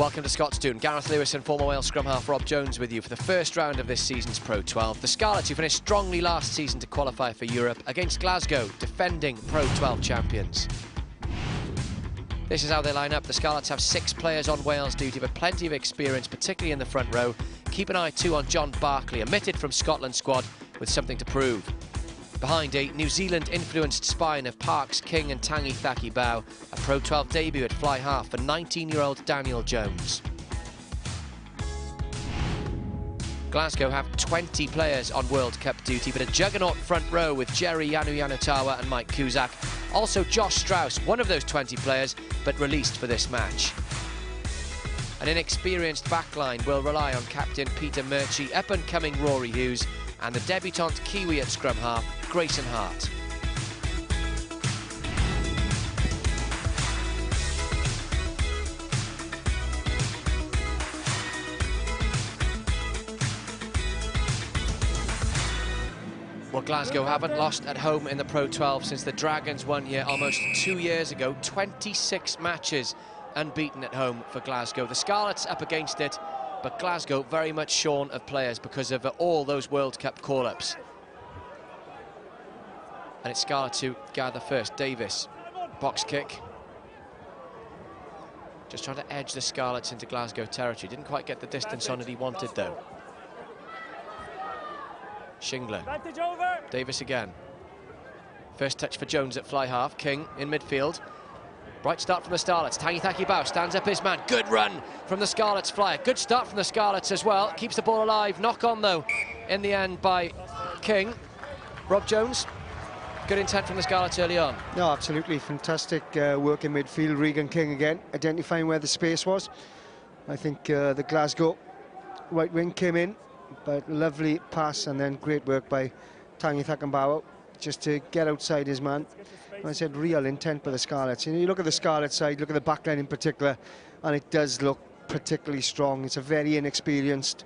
Welcome to Scott's Tune. Gareth Lewis and former Wales scrum half Rob Jones with you for the first round of this season's Pro12. The Scarlets, who finished strongly last season to qualify for Europe, against Glasgow, defending Pro12 champions. This is how they line up. The Scarlets have 6 players on Wales duty, but plenty of experience, particularly in the front row. Keep an eye too on John Barclay, omitted from Scotland's squad with something to prove. Behind a New Zealand-influenced spine of Parks, King and Tangi Thaki-Bao, a Pro12 debut at fly half for 19-year-old Daniel Jones. Glasgow have 20 players on World Cup duty, but a juggernaut front row with Jerry Yanutawa and Mike Cusack. Also Josh Strauss, one of those 20 players, but released for this match. An inexperienced backline will rely on captain Peter Murchie, up-and-coming Rory Hughes, and the debutant Kiwi at scrum half, Grayson Hart. Well, Glasgow haven't lost at home in the Pro12 since the Dragons won here almost 2 years ago. 26 matches unbeaten at home for Glasgow. The Scarlets up against it, but Glasgow very much shorn of players because of all those World Cup call-ups. And it's Scarlets who gather first. Davis, box kick. Just trying to edge the Scarlets into Glasgow territory. Didn't quite get the distance on it he wanted, though. Shingler. Davis again. First touch for Jones at fly half. King in midfield. Bright start from the Scarlets. Tangi Thaki-Bao stands up his man. Good run from the Scarlets flyer. Good start from the Scarlets as well. Keeps the ball alive. Knock on, though, in the end by King. Rob Jones. Good intent from the Scarlets early on. No, absolutely. Fantastic work in midfield. Regan King again, identifying where the space was. I think the Glasgow right wing came in, but lovely pass and then great work by Tangi Thaki-Bao just to get outside his man. I said real intent by the Scarlets. You know, you look at the Scarlet side, look at the backline in particular, and it does look particularly strong. It's a very inexperienced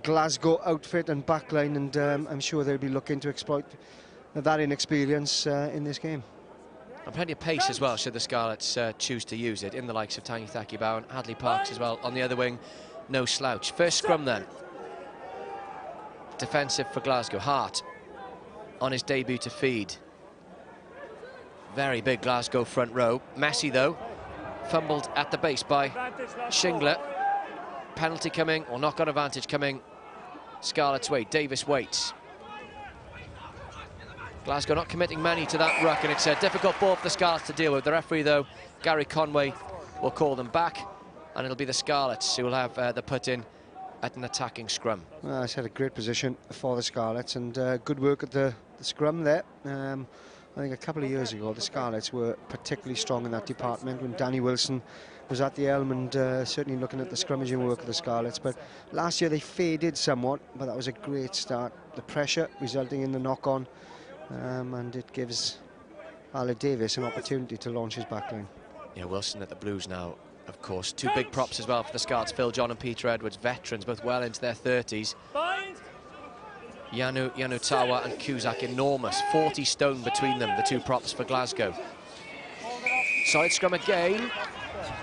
Glasgow outfit and backline, and I'm sure they'll be looking to exploit that inexperience in this game. And plenty of pace as well, should the Scarlets choose to use it, in the likes of Tangi Thaki-Bao and Hadley Parks as well on the other wing. No slouch. First scrum then. Defensive for Glasgow. Hart on his debut to feed. Very big Glasgow front row. Messy, though. Fumbled at the base by Shingler. Penalty coming, or knock-on advantage coming Scarlet's way. Davis waits. Glasgow not committing many to that ruck, and it's a difficult ball for the Scarlets to deal with. The referee, though, Gary Conway, will call them back, and it'll be the Scarlets who will have the put-in at an attacking scrum. Well, it's had a great position for the Scarlets, and good work at the scrum there. I think a couple of years ago, the Scarlets were particularly strong in that department when Danny Wilson was at the helm, and certainly looking at the scrummaging work of the Scarlets. But last year they faded somewhat, but that was a great start. The pressure resulting in the knock-on, and it gives Aled Davis an opportunity to launch his backline. Yeah, Wilson at the Blues now, of course. 2 big props as well for the Scarlets. Phil John and Peter Edwards, veterans, both well into their 30s. Yanutawa and Cusack, enormous, 40 stone between them, the 2 props for Glasgow. Solid scrum again.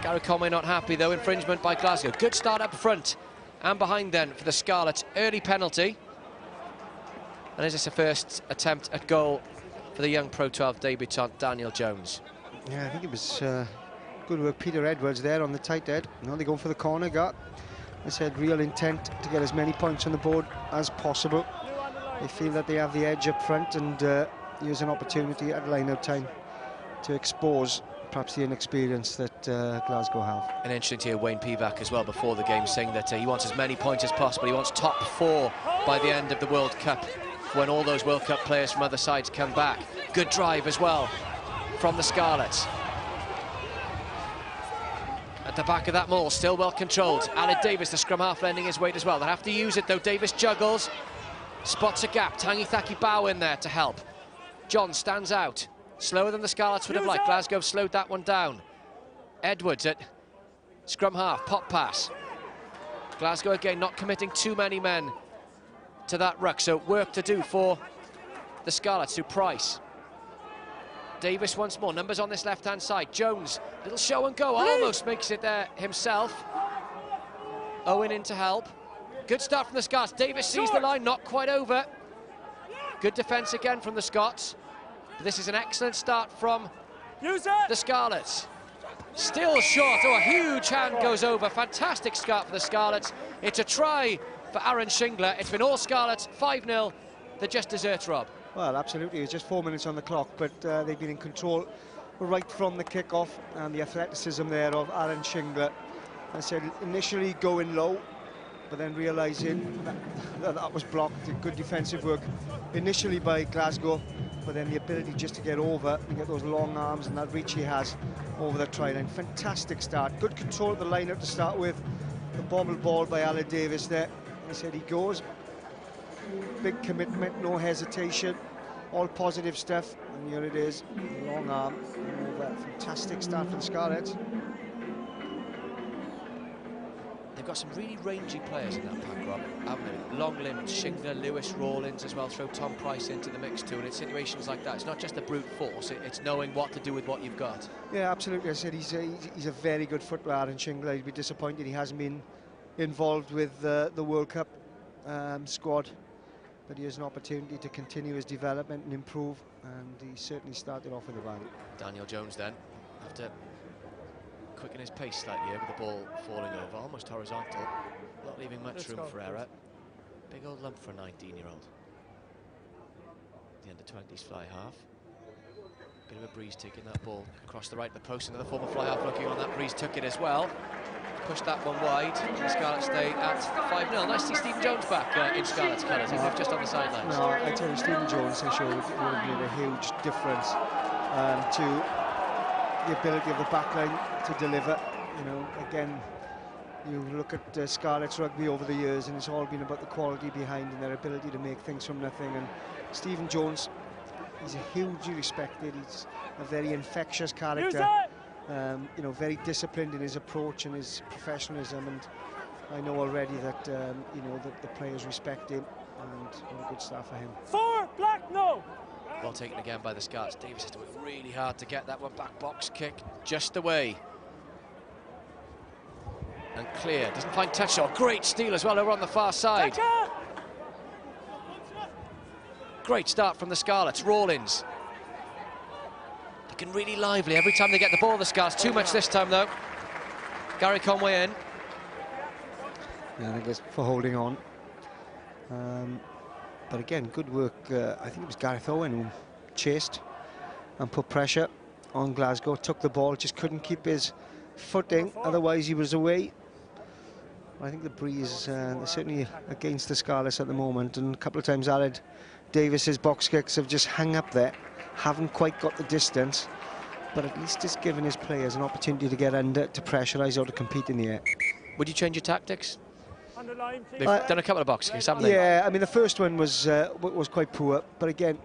Gary Conway not happy, though. Infringement by Glasgow. Good start up front and behind then for the Scarlets. Early penalty. And is this a first attempt at goal for the young Pro12 debutant Daniel Jones? Yeah, I think it was good work. Peter Edwards there on the tight head. Now they're going for the corner guard. I said real intent to get as many points on the board as possible. They feel that they have the edge up front, and use an opportunity at line-out time to expose perhaps the inexperience that Glasgow have. And interesting to hear Wayne Pivac as well before the game saying that he wants as many points as possible. He wants top 4 by the end of the World Cup, when all those World Cup players from other sides come back. Good drive as well from the Scarlets. At the back of that maul, still well controlled. Aled Davis, the scrum half, lending his weight as well. They'll have to use it, though. Davis juggles, spots a gap. Tangi Thaki-Bao in there to help. John stands out. Slower than the Scarlets would have liked. Glasgow slowed that one down. Edwards at scrum half, pop pass. Glasgow again not committing too many men to that ruck, so work to do for the Scarlets, to Price. Davis once more, numbers on this left-hand side. Jones, little show and go, almost makes it there himself. Owen in to help. Good start from the Scots. Davis sees the line, not quite over. Good defence again from the Scots. But this is an excellent start from the Scarlets. Still short. Oh, a huge hand goes over. Fantastic start for the Scarlets. It's a try for Aaron Shingler. It's been all Scarlets, 5-0. They just desert, Rob. Well, absolutely. It's just 4 minutes on the clock, but they've been in control right from the kick-off, and the athleticism there of Aaron Shingler. I said initially going low, but then realising that was blocked. Good defensive work initially by Glasgow, but then the ability just to get over and get those long arms and that reach he has over the try line. Fantastic start. Good control of the line-up to start with. The bobble ball by Alan Davis there. I said he goes. Big commitment, no hesitation, all positive stuff, and here it is, long arm, over. Fantastic start for the Scarlets. They've got some really rangy players in that pack, Rob, haven't they? Long limbs, Shingler, Lewis, Rawlins as well, throw Tom Price into the mix too, and it's situations like that. It's not just a brute force, it's knowing what to do with what you've got. Yeah, absolutely. I said he's a very good footballer, and Shingler. He'd be disappointed he hasn't been involved with the World Cup squad. But he has an opportunity to continue his development and improve, and he certainly started off with a bang. Daniel Jones then, after quicken his pace slightly here with the ball falling over, almost horizontal, not leaving much room for error. Big old lump for a 19-year-old. The under-20s fly half. Bit of a breeze taking that ball across the right of the post, another former fly half looking on that breeze, took it as well. Pushed that one wide, and the Scarlets stay at 5-0. Nice to see Stephen Jones back in Scarlets colours, even if just on the sidelines. No, I tell you, Stephen Jones, I'm sure, would have made a huge difference to the ability of the backline to deliver. You know, again, you look at Scarlets rugby over the years, and it's all been about the quality behind and their ability to make things from nothing. And Stephen Jones, he's hugely respected. He's a very infectious character. You know, very disciplined in his approach and his professionalism, and I know already that you know, that the players respect him, and what a good start for him. 4 black, no. Well taken again by the Scots. Davis has to work really hard to get that one back. Box kick just away. And clear, doesn't find touch. Oh, great steal as well over on the far side. Great start from the Scarlets. Rawlins. Looking really lively every time they get the ball, the Scarlets. Too much this time, though. Gary Conway in. Yeah, I think it's for holding on. But again, good work. I think it was Gareth Owen who chased and put pressure on Glasgow. Took the ball, just couldn't keep his footing. Otherwise, he was away. I think the breeze is certainly against the Scarlets at the moment. And a couple of times, Aled Davis's box kicks have just hung up there. Haven't quite got the distance, but at least it's given his players an opportunity to get under, to pressurise or to compete in the air. Would you change your tactics? They've done a couple of box kicks, haven't they? Yeah, I mean, the first one was quite poor, but again,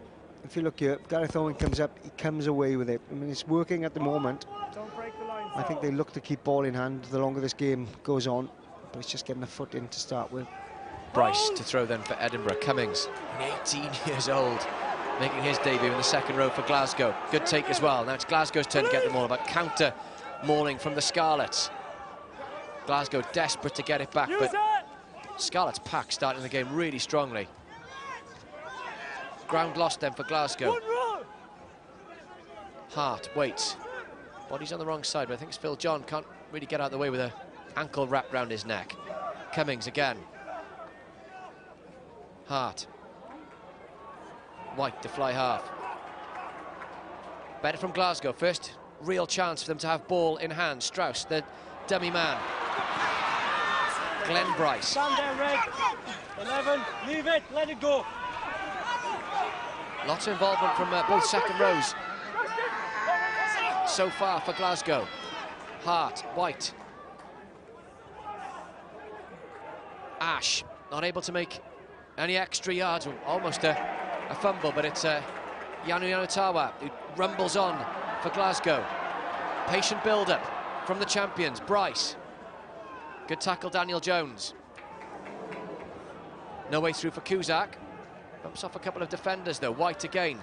if you look here, Gareth Owen comes up, he comes away with it. I mean, it's working at the moment. I think they look to keep ball in hand the longer this game goes on, but it's just getting a foot in to start with. Bryce to throw then for Edinburgh. Cummings, 18 years old, making his debut in the second row for Glasgow. Good take as well. Now it's Glasgow's turn to get the maul, but counter mauling from the Scarlets. Glasgow desperate to get it back, but Scarlets pack starting the game really strongly. Ground lost then for Glasgow. Hart waits. Body's on the wrong side, but I think it's Phil John. Can't really get out of the way with an ankle wrapped round his neck. Cummings again. Hart. White to fly half. Better from Glasgow. First real chance for them to have ball in hand. Strauss, the dummy man. Glenn Bryce. Stand down, Red. 11, leave it, let it go. Lots of involvement from both second rows so far for Glasgow. Hart, White. Ash, not able to make any extra yards. Almost a fumble, but it's Yanu Yanutawa who rumbles on for Glasgow. Patient build-up from the champions. Bryce. Good tackle, Daniel Jones. No way through for Cusack. Bumps off a couple of defenders, though. White again.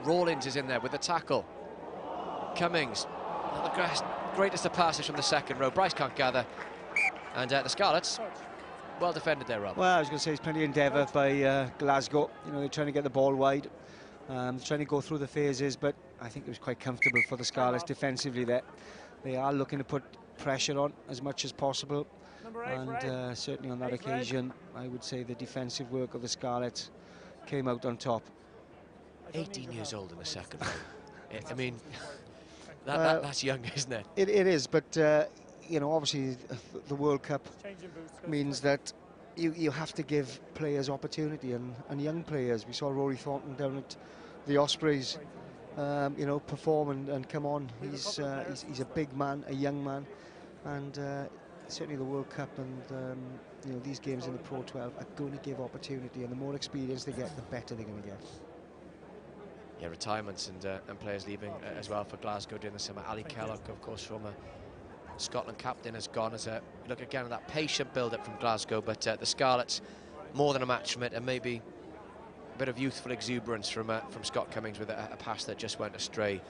Rawlins is in there with the tackle. Cummings. Another greatest of passes from the second row. Bryce can't gather. And the Scarlets, well defended there, Rob. Well, I was going to say, it's plenty of endeavour by Glasgow. You know, they're trying to get the ball wide, trying to go through the phases, but I think it was quite comfortable for the Scarlets defensively there. They are looking to put pressure on as much as possible, and certainly on that occasion, I would say the defensive work of the Scarlets came out on top. 18 years old in the second row. I mean, that's young, isn't it? It is, but you know, obviously the World Cup means that you have to give players opportunity, and young players. We saw Rory Thornton down at the Ospreys, you know, perform and come on. He's a big man, a young man, and certainly the World Cup and you know, these games in the Pro 12 are going to give opportunity, and the more experience they get, the better they're going to get. Yeah, retirements and players leaving as well for Glasgow during the summer. Ali Kellogg, of course, former Scotland captain, has gone. As a look again at that patient build-up from Glasgow, but the Scarlets more than a match from it, and maybe a bit of youthful exuberance from Scott Cummings with a pass that just went astray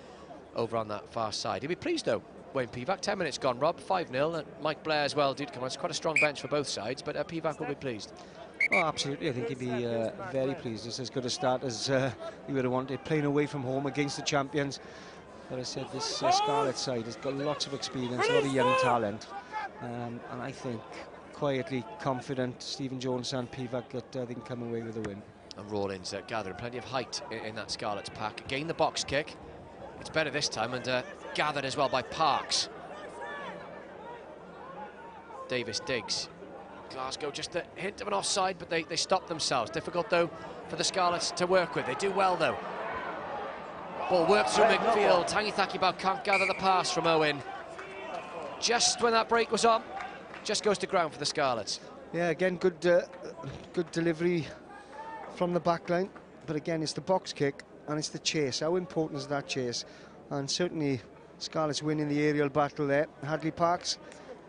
over on that far side. He'd be pleased though, Wayne Pivac. 10 minutes gone, Rob, 5-0, and Mike Blair as well did come on. It's quite a strong bench for both sides, but Pivac will be pleased. Oh, absolutely. I think he'd be very pleased. It's as good a start as he would have wanted, playing away from home against the champions. But I said, this Scarlet side has got lots of experience, a lot of young talent, and I think quietly confident Stephen Jones and Pivac that they can come away with a win. And Rawlins gathering plenty of height in that Scarlets pack. Again, the box kick. It's better this time, and gathered as well by Parks. Davis digs. Glasgow just a hint of an offside, but they stop themselves. Difficult though for the Scarlets to work with. They do well though. Ball worked through midfield. Tangi Thakibau can't gather the pass from Owen. Just when that break was on, just goes to ground for the Scarlets. Yeah, again, good delivery from the back line, but again, it's the box kick and it's the chase. How important is that chase? And certainly Scarlets winning the aerial battle there. Hadley Parks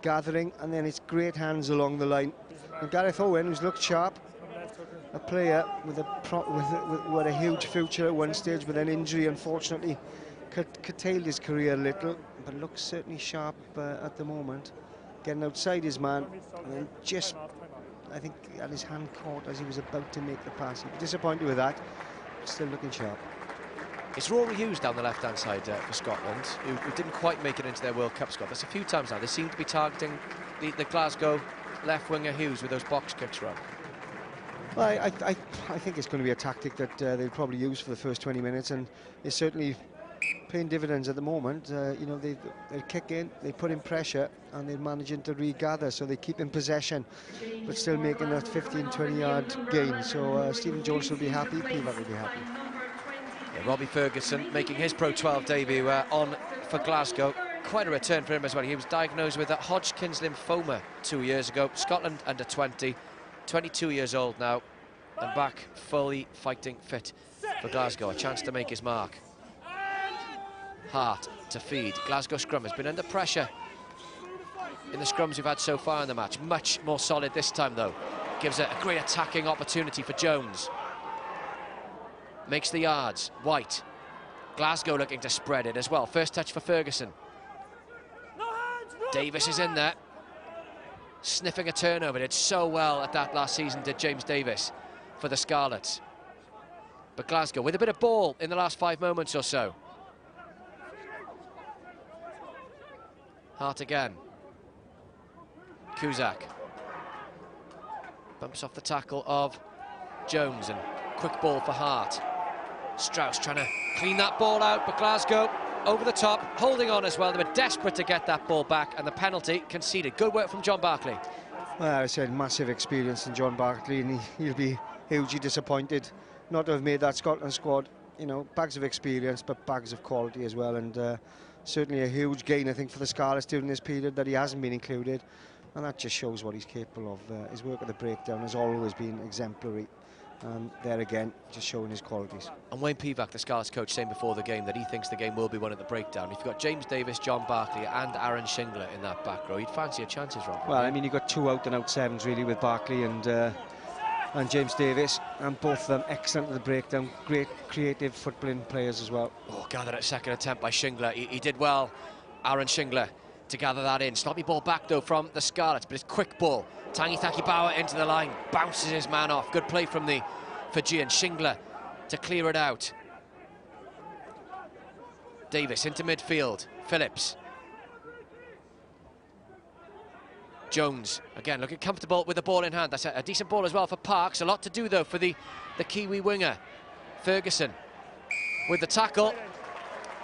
gathering, and then it's great hands along the line. And Gareth Owen, who's looked sharp, a player with a huge future at one stage, with an injury unfortunately curtailed his career a little, but looks certainly sharp at the moment, getting outside his man, and then just, I think, had his hand caught as he was about to make the pass. He'd be disappointed with that, but still looking sharp. It's Rory Hughes down the left-hand side for Scotland, who didn't quite make it into their World Cup squad. That's a few times now. They seem to be targeting the Glasgow left winger Hughes with those box kicks, Rob. Well, I think it's going to be a tactic that they'll probably use for the first 20 minutes, and it's certainly paying dividends at the moment. You know, they kick in, they put in pressure, and they're managing to regather, so they keep in possession, but still making that 15-20-yard gain. So Stephen Jones will be happy, Pivac will be happy. Yeah, Robbie Ferguson making his Pro 12 debut on for Glasgow. Quite a return for him as well. He was diagnosed with Hodgkin's lymphoma 2 years ago. Scotland under 20, 22 years old now, and back fully fighting fit for Glasgow. A chance to make his mark. Hart to feed. Glasgow scrum has been under pressure in the scrums we've had so far in the match. Much more solid this time though. Gives a great attacking opportunity for Jones. Makes the yards. White. Glasgow looking to spread it as well. First touch for Ferguson. Davis is in there. Sniffing a turnover. Did so well at that last season, did James Davis for the Scarlets. But Glasgow with a bit of ball in the last 5 moments or so. Hart again. Cusack. Bumps off the tackle of Jones, and quick ball for Hart. Strauss trying to clean that ball out, but Glasgow over the top, holding on as well. They were desperate to get that ball back, and the penalty conceded. Good work from John Barclay. Well, I said massive experience in John Barclay, and he'll be hugely disappointed not to have made that Scotland squad. You know, bags of experience, but bags of quality as well, and certainly a huge gain, I think, for the Scarlets during this period that he hasn't been included, and that just shows what he's capable of. His work at the breakdown has always been exemplary. There again, just showing his qualities. And Wayne Pivac, the Scarlets coach, saying before the game that he thinks the game will be won at the breakdown. If you've got James Davis, John Barclay and Aaron Shingler in that back row, you'd fancy your chances, Rob. Well, I mean, you've got 2 out-and-out sevens really with Barclay and James Davis, and both of them excellent at the breakdown. Great creative footballing players as well. Oh, gathered at second attempt by Shingler. He did well, Aaron Shingler, to gather that in. Sloppy ball back though from the Scarlets, but it's quick ball. Tangithaki Bauer into the line, bounces his man off. Good play from the Fijian. Shingler to clear it out. Davis into midfield. Phillips. Jones, again, looking comfortable with the ball in hand. That's a decent ball as well for Parks. A lot to do, though, for the Kiwi winger. Ferguson with the tackle.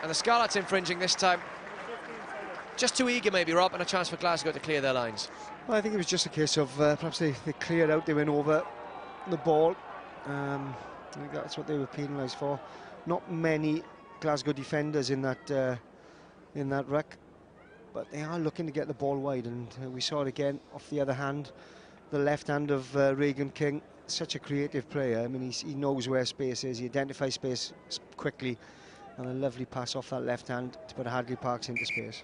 And the Scarlets infringing this time. Just too eager, maybe, Rob, and a chance for Glasgow to clear their lines. Well, I think it was just a case of perhaps they cleared out, they went over the ball. I think that's what they were penalised for. Not many Glasgow defenders in that ruck, but they are looking to get the ball wide, and we saw it again off the other hand, the left hand of Regan King. Such a creative player. I mean, he knows where space is, he identifies space quickly, and a lovely pass off that left hand to put Hadley Parks into space.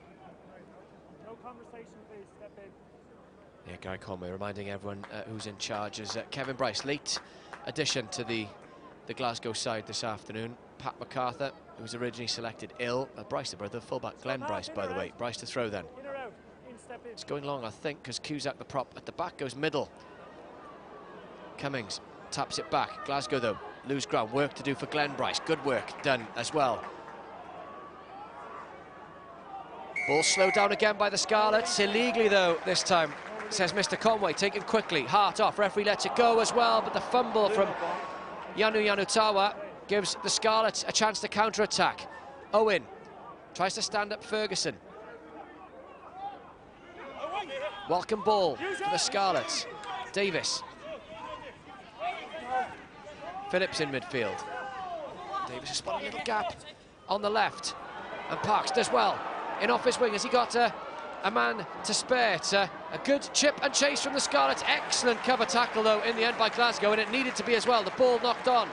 No conversation, please. Step in. Yeah, Gary Conway reminding everyone who's in charge is Kevin Bryce, late addition to the Glasgow side this afternoon. Pat MacArthur, who was originally selected, ill. Bryce, the brother, fullback, Glenn Bryce, by the way. Bryce to throw then. In or out? In, step in. It's going long, I think, because Cusack, the prop, at the back goes middle. Cummings taps it back. Glasgow, though, lose ground. Work to do for Glenn Bryce. Good work done as well. Ball slowed down again by the Scarlets. Illegally, though, this time, says Mr. Conway. Taken quickly. Heart off. Referee lets it go as well, but the fumble from Yanu Yanutawa gives the Scarlets a chance to counter-attack. Owen tries to stand up Ferguson. Welcome ball for the Scarlets. Davis. Phillips in midfield. Davis has spotted a little gap on the left. And Parks does well. In off his wing, has he got a man to spare? It's a good chip and chase from the Scarlets. Excellent cover tackle, though, in the end by Glasgow, and it needed to be as well. The ball knocked on.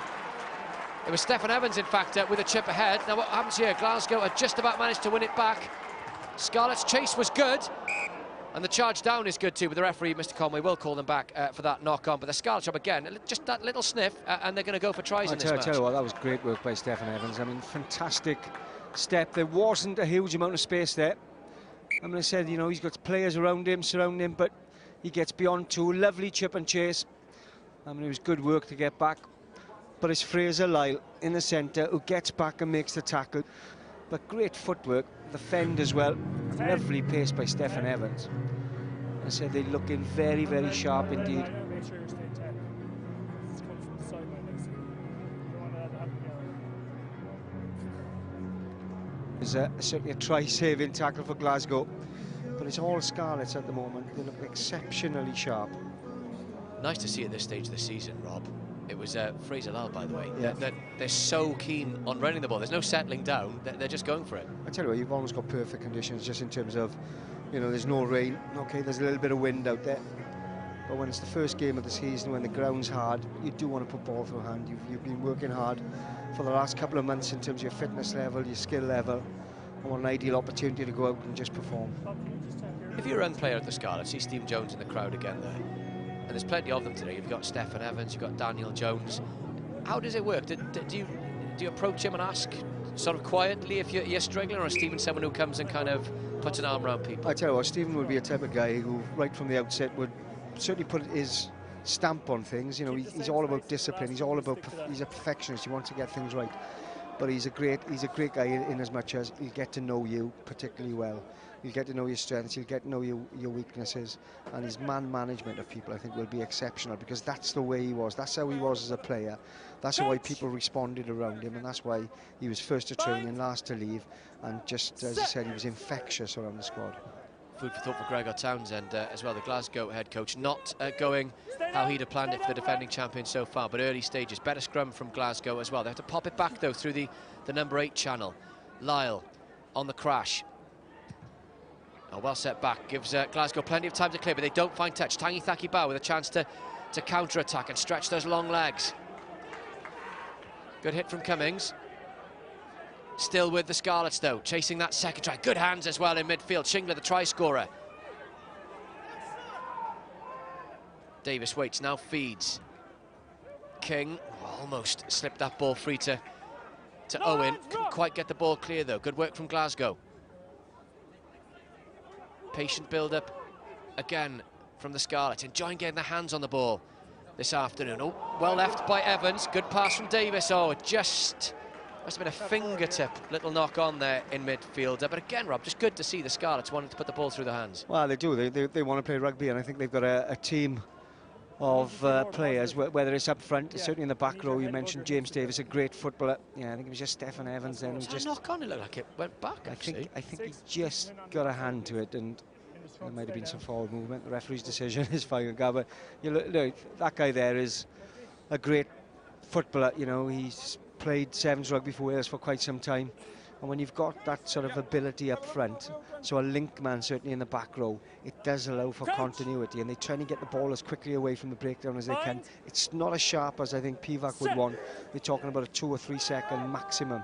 It was Stefan Evans, in fact, with a chip ahead. Now, what happens here? Glasgow had just about managed to win it back. Scarlet's chase was good, and the charge down is good, too, but the referee, Mr. Conway, will call them back for that knock-on. But the Scarlets job, again, just that little sniff, and they're going to go for tries in this match. I tell you what, that was great work by Stefan Evans. I mean, fantastic step. There wasn't a huge amount of space there. I mean, I said, you know, he's got players around him, surrounding him, but he gets beyond two. Lovely chip and chase. I mean, it was good work to get back. But it's Fraser Lyle in the centre who gets back and makes the tackle. But great footwork, the fend as well. Lovely pace by Stefan Evans. I said they're looking very, very sharp indeed. Make sure you stay 10. It's coming from the sideline next to you. You don't want to have to go. There's certainly a try-saving tackle for Glasgow. But it's all Scarlets at the moment. They look exceptionally sharp. Nice to see at this stage of the season, Rob. It was Fraser Lyle, by the way. Yeah. They're so keen on running the ball. There's no settling down. They're just going for it. I tell you what, you've almost got perfect conditions just in terms of, you know, there's no rain. OK, there's a little bit of wind out there. But when it's the first game of the season, when the ground's hard, you do want to put ball through hand. You've been working hard for the last couple of months in terms of your fitness level, your skill level. I want an ideal opportunity to go out and just perform. If you're a young player at the Scarlets, see Steve Jones in the crowd again there. And there's plenty of them today. You've got Stefan Evans, you've got Daniel Jones. How does it work? Do you approach him and ask sort of quietly if you're struggling, or is Stephen someone who comes and kind of puts an arm around people? I tell you what, Stephen would be a type of guy who, right from the outset, would certainly put his stamp on things. You know, he's all about discipline. He's all about, he's a perfectionist. He wants to get things right. But he's a great guy in as much as he'll get to know you particularly well. You'll get to know your strengths, you'll get to know your weaknesses, and his man management of people, I think, will be exceptional, because that's the way he was. That's how he was as a player. That's why people responded around him, and that's why he was first to train and last to leave. And just, as I said, he was infectious around the squad. Food for thought for Gregor Townsend as well, the Glasgow head coach, not going how he'd have planned it for the defending champion so far, but early stages. Better scrum from Glasgow as well. They have to pop it back, though, through the number 8 channel. Lyle on the crash. Oh, well set back, gives Glasgow plenty of time to clear, but they don't find touch. Tangithaki Bauer with a chance to counter-attack and stretch those long legs. Good hit from Cummings. Still with the Scarlets, though, chasing that second try. Good hands as well in midfield. Shingler, the try scorer. Davis waits, now feeds. King almost slipped that ball free to Owen. Couldn't quite get the ball clear, though. Good work from Glasgow. Patient build-up again from the Scarlets, enjoying getting their hands on the ball this afternoon. Oh, well left by Evans, good pass from Davis. Oh, just must have been a fingertip little knock on there in midfield. But again, Rob, just good to see the Scarlets wanting to put the ball through their hands. Well, they do. They want to play rugby, and I think they've got a team of players, whether it's up front, certainly in the back row. You mentioned James Davis, a great footballer. Yeah, I think it was just Stefan Evans then. Was just a knock on? It looked like it went back, actually. I think he just got a hand to it, and there might have been some forward movement. The referee's decision is fine, but you look, that guy there is a great footballer. You know, he's played sevens rugby for Wales for quite some time, and when you've got that sort of ability up front, so a link man certainly in the back row, it does allow for continuity, and they're trying to get the ball as quickly away from the breakdown as they can. It's not as sharp as I think Pivac would want. We're talking about a 2 or 3 second maximum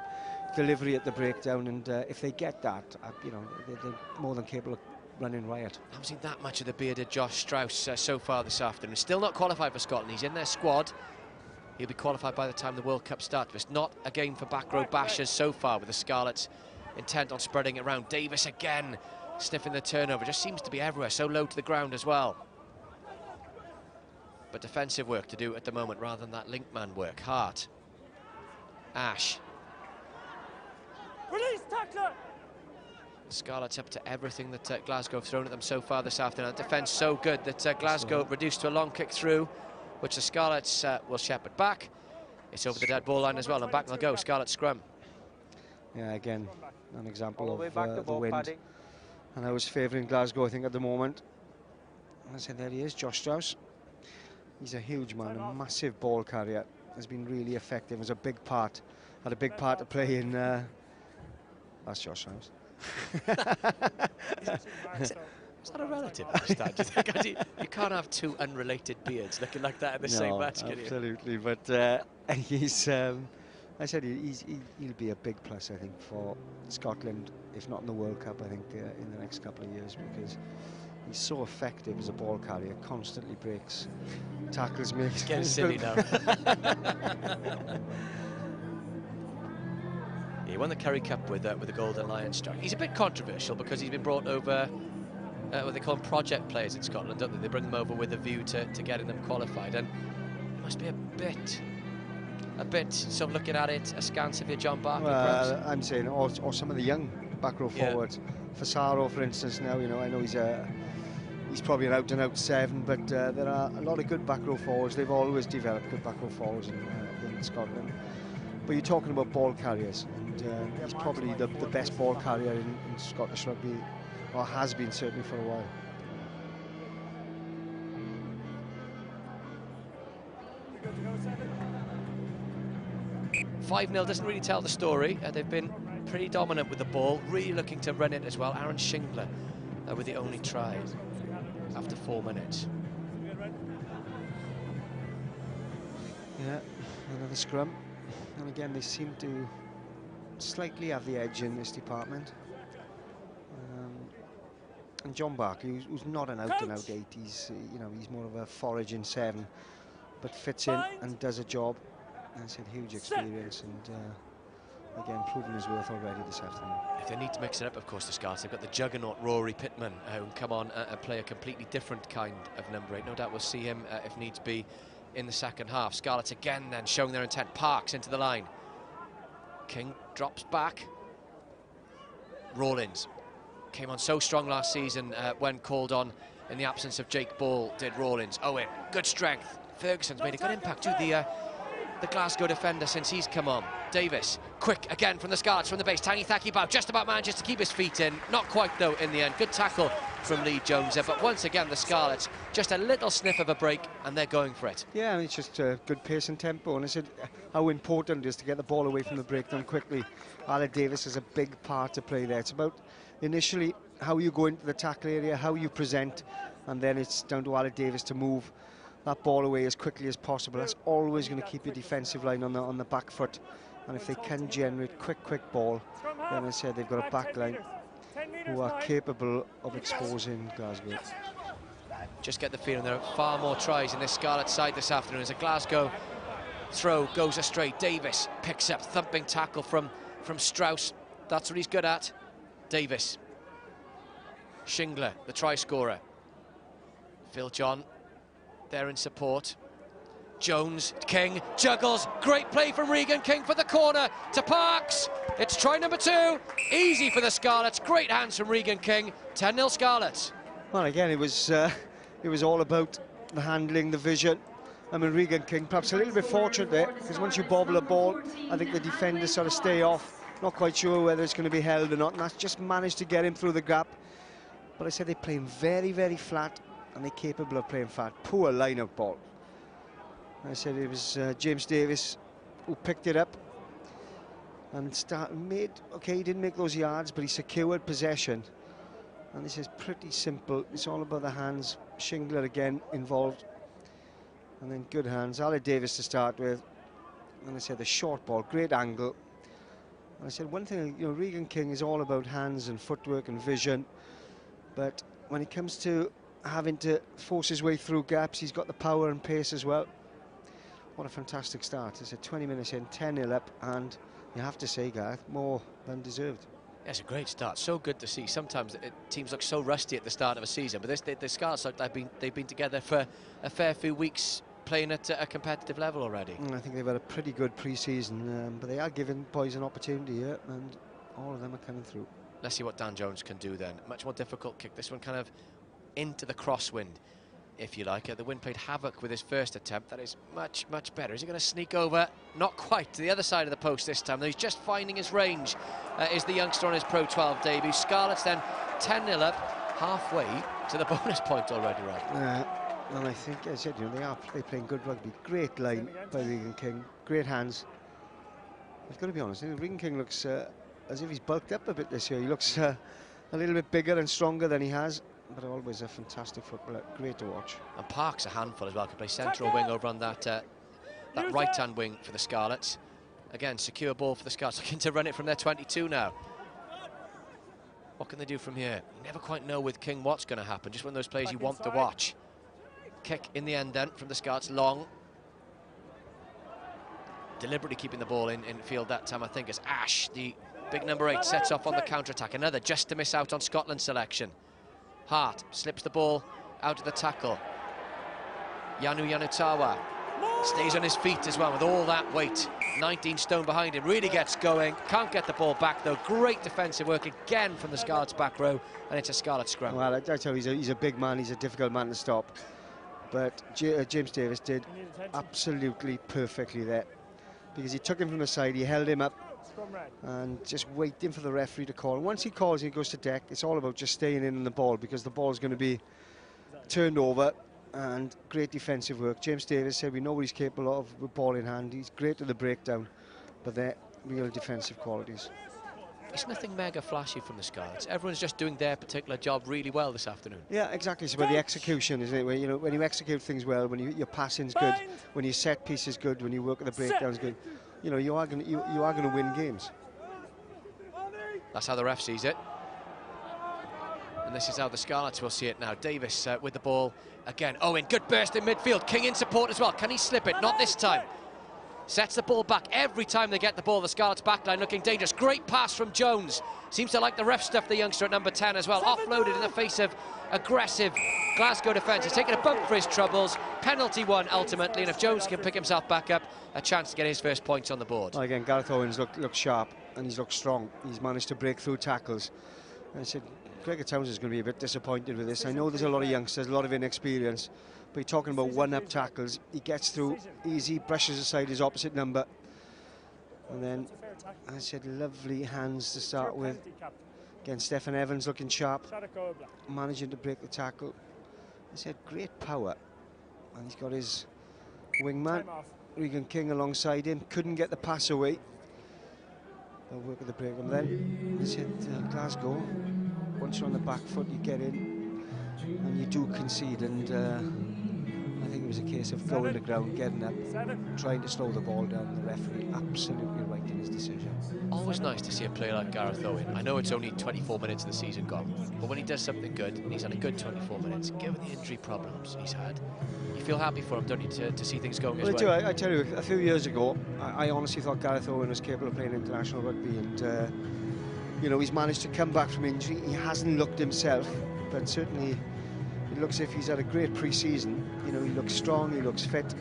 delivery at the breakdown, and if they get that, you know, they're more than capable of running riot. I haven't seen that much of the bearded Josh Strauss so far this afternoon. Still not qualified for Scotland. He's in their squad. He'll be qualified by the time the World Cup starts. It's not a game for back row bashers so far, with the Scarlets intent on spreading it around. Davis again sniffing the turnover. Just seems to be everywhere, so low to the ground as well. But defensive work to do at the moment rather than that link man work. Hart. Ash. Release, tackler! Scarlets up to everything that Glasgow have thrown at them so far this afternoon. Defence so good that Glasgow reduced to a long kick through, which the Scarlets will shepherd back. It's over the dead ball line as well, and back they'll go. Scarlet scrum. Yeah, again, an example of the wind. And I was favouring Glasgow, I think, at the moment. And I said, there he is, Josh Strauss. He's a huge man, a massive ball carrier. Has been really effective. Had a big part to play in. That's Josh Strauss. Is that a relative? You can't have two unrelated beards looking like that in the same match, can you? Absolutely, but he's. I said he'll be a big plus, I think, for Scotland, if not in the World Cup. I think in the next couple of years, because he's so effective as a ball carrier. Constantly breaks tackles, makes. Getting silly now. He won the Currie Cup with the Golden Lion strike. He's a bit controversial because he's been brought over. What they call them project players in Scotland, don't they? They bring them over with a view to getting them qualified, and it must be a bit sort of looking at it askance if you're John Barkley. Well, I'm saying, or some of the young back row forwards. Fasaro, for instance, now, you know, I know he's probably an out-and-out 7, but there are a lot of good back row forwards. They've always developed good back row forwards in Scotland. But you're talking about ball carriers, and he's probably the best ball carrier in Scottish rugby, or has been certainly for a while. Five 5-0 doesn't really tell the story. They've been pretty dominant with the ball, really looking to run it as well. Aaron Shingler with the only try after 4 minutes. Yeah, another scrum. And again, they seem to slightly have the edge in this department. And John Barkley, who's not an out-and-out 8, he's more of a foraging 7, but fits in and does a job. That's a huge experience, and again, proving his worth already this afternoon. If they need to mix it up, of course, the Scarlets, they've got the juggernaut Rory Pittman, who can come on and play a completely different kind of number 8. No doubt we'll see him, if needs be, in the second half. Scarlets again then showing their intent. Parks into the line. King drops back. Rawlins came on so strong last season when called on in the absence of Jake Ball, did Rawlins. Owen, good strength. Ferguson's made a good impact to the Glasgow defender since he's come on. Davis, quick again from the Scarlets from the base. Tangi Thakibau just about manages to keep his feet in. Not quite, though, in the end. Good tackle from Lee Jones there. But once again, the Scarlets, just a little sniff of a break, and they're going for it. Yeah, I mean, it's just good pace and tempo. And I said how important it is to get the ball away from the breakdown quickly. Aled Davis has a big part to play there. It's about initially how you go into the tackle area, how you present, and then it's down to Aled Davis to move that ball away as quickly as possible. That's always going to keep your defensive line on the back foot. And if they can generate quick ball, then I said they've got a back line who are capable of exposing Glasgow. Just get the feeling there are far more tries in this Scarlet side this afternoon. As a Glasgow throw goes astray, Davis picks up thumping tackle from Strauss. That's what he's good at. Davis. Shingler, the try scorer. Phil John there in support. Jones, King, juggles, great play from Regan King for the corner to Parks. It's try number 2, easy for the Scarlets, great hands from Regan King, 10-0 Scarlets. Well, again, it was all about the handling, the vision. I mean, Regan King perhaps a little bit fortunate there, because once you bobble a ball, I think the defenders sort of stay off, not quite sure whether it's going to be held or not, and that's just managed to get him through the gap. But I said they're playing very, very flat, and they're capable of playing flat. Poor line-out ball. I said it was James Davis who picked it up and he didn't make those yards, but he secured possession. And this is pretty simple. It's all about the hands. Shingler again involved. And then good hands. Ali Davis to start with. And I said the short ball, great angle. And I said one thing, you know, Regan King is all about hands and footwork and vision. But when it comes to having to force his way through gaps, he's got the power and pace as well. What a fantastic start. It's 20 minutes in, 10-0 up, and you have to say, Gareth, more than deserved. Yeah, it's a great start. So good to see. Sometimes teams look so rusty at the start of a season, but the Scarlets look like they've been together for a fair few weeks, playing at a competitive level already. I think they've had a pretty good pre-season, but they are giving boys an opportunity here, and all of them are coming through. Let's see what Dan Jones can do then. Much more difficult kick. This one kind of into the crosswind, if you like. The wind played havoc with his first attempt. That is much, much better. Is he going to sneak over? Not quite to the other side of the post this time, though. He's just finding his range, is the youngster on his Pro 12 debut. Scarlets then 10-0 up, halfway to the bonus point already, right? And I think, as I said, you know, they're playing good rugby. Great line by Regan King. Great hands. I've got to be honest, I think Regan King looks as if he's bulked up a bit this year. He looks a little bit bigger and stronger than he has. But always a fantastic footballer, great to watch. And Park's a handful as well, can play central wing over on that right-hand wing for the Scarlets. Again, secure ball for the Scarlets, looking to run it from their 22 now. What can they do from here? You never quite know with King what's going to happen, just one of those plays you want to watch. Kick in the end then from the Scarlets, long. Deliberately keeping the ball in field that time, I think, as Ash, the big number 8, sets off on the counter-attack. Another just to miss out on Scotland's selection. Hart slips the ball out of the tackle. Yanutawa stays on his feet as well with all that weight. 19 stone behind him, really gets going. Can't get the ball back though. Great defensive work again from the Scarlets back row, and it's a Scarlet scrum. Well, I tell you, he's a big man. He's a difficult man to stop. But James Davis did absolutely perfectly there, because he took him from the side, he held him up, and just waiting for the referee to call. And once he calls, he goes to deck. It's all about just staying in the ball, because the ball is going to be turned over. And great defensive work. James Davis said we know what he's capable of with ball in hand. He's great at the breakdown, but they're real defensive qualities. It's nothing mega flashy from the Scarlets. Everyone's just doing their particular job really well this afternoon. Yeah, exactly. It's about the execution, isn't it? Where, you know, when you execute things well, when your passing's good, when your set piece is good, when you work at the breakdown's good, you know, you are going to win games. That's how the ref sees it. And this is how the Scarlets will see it now. Davis with the ball again. Owen, good burst in midfield. King in support as well. Can he slip it? Not this time. Sets the ball back. Every time they get the ball, the Scarlets backline looking dangerous. Great pass from Jones. Seems to like the ref stuff, the youngster at number 10 as well. Offloaded in the face of aggressive Glasgow defence. He's taken a bump for his troubles. Penalty one ultimately, and if Jones can pick himself back up, a chance to get his first points on the board. Well, again, Gareth Owens looked sharp, and he's looked strong. He's managed to break through tackles. And I said, Gregor Towns is going to be a bit disappointed with this. I know there's a lot of youngsters, a lot of inexperience, but you're talking about one-up tackles. He gets through easy, brushes aside his opposite number. And then, I said, lovely hands to start with. Again, Stephen Evans looking sharp, managing to break the tackle. I said, great power. And he's got his wingman, Regan King, alongside him. Couldn't get the pass away. They'll work at the break. And then, I said, Glasgow, once you're on the back foot, you get in, and you do concede. And I think it was a case of going to the ground, getting up, trying to slow the ball down. The referee absolutely right in his decision. Always nice to see a player like Gareth Owen. I know it's only 24 minutes of the season gone, but when he does something good, and he's had a good 24 minutes, given the injury problems he's had, you feel happy for him, don't you, to see things going as well? I tell you, a few years ago, I honestly thought Gareth Owen was capable of playing international rugby, and you know, he's managed to come back from injury. He hasn't looked himself, but certainly it looks as if he's had a great pre-season. You know, he looks strong, he looks fit.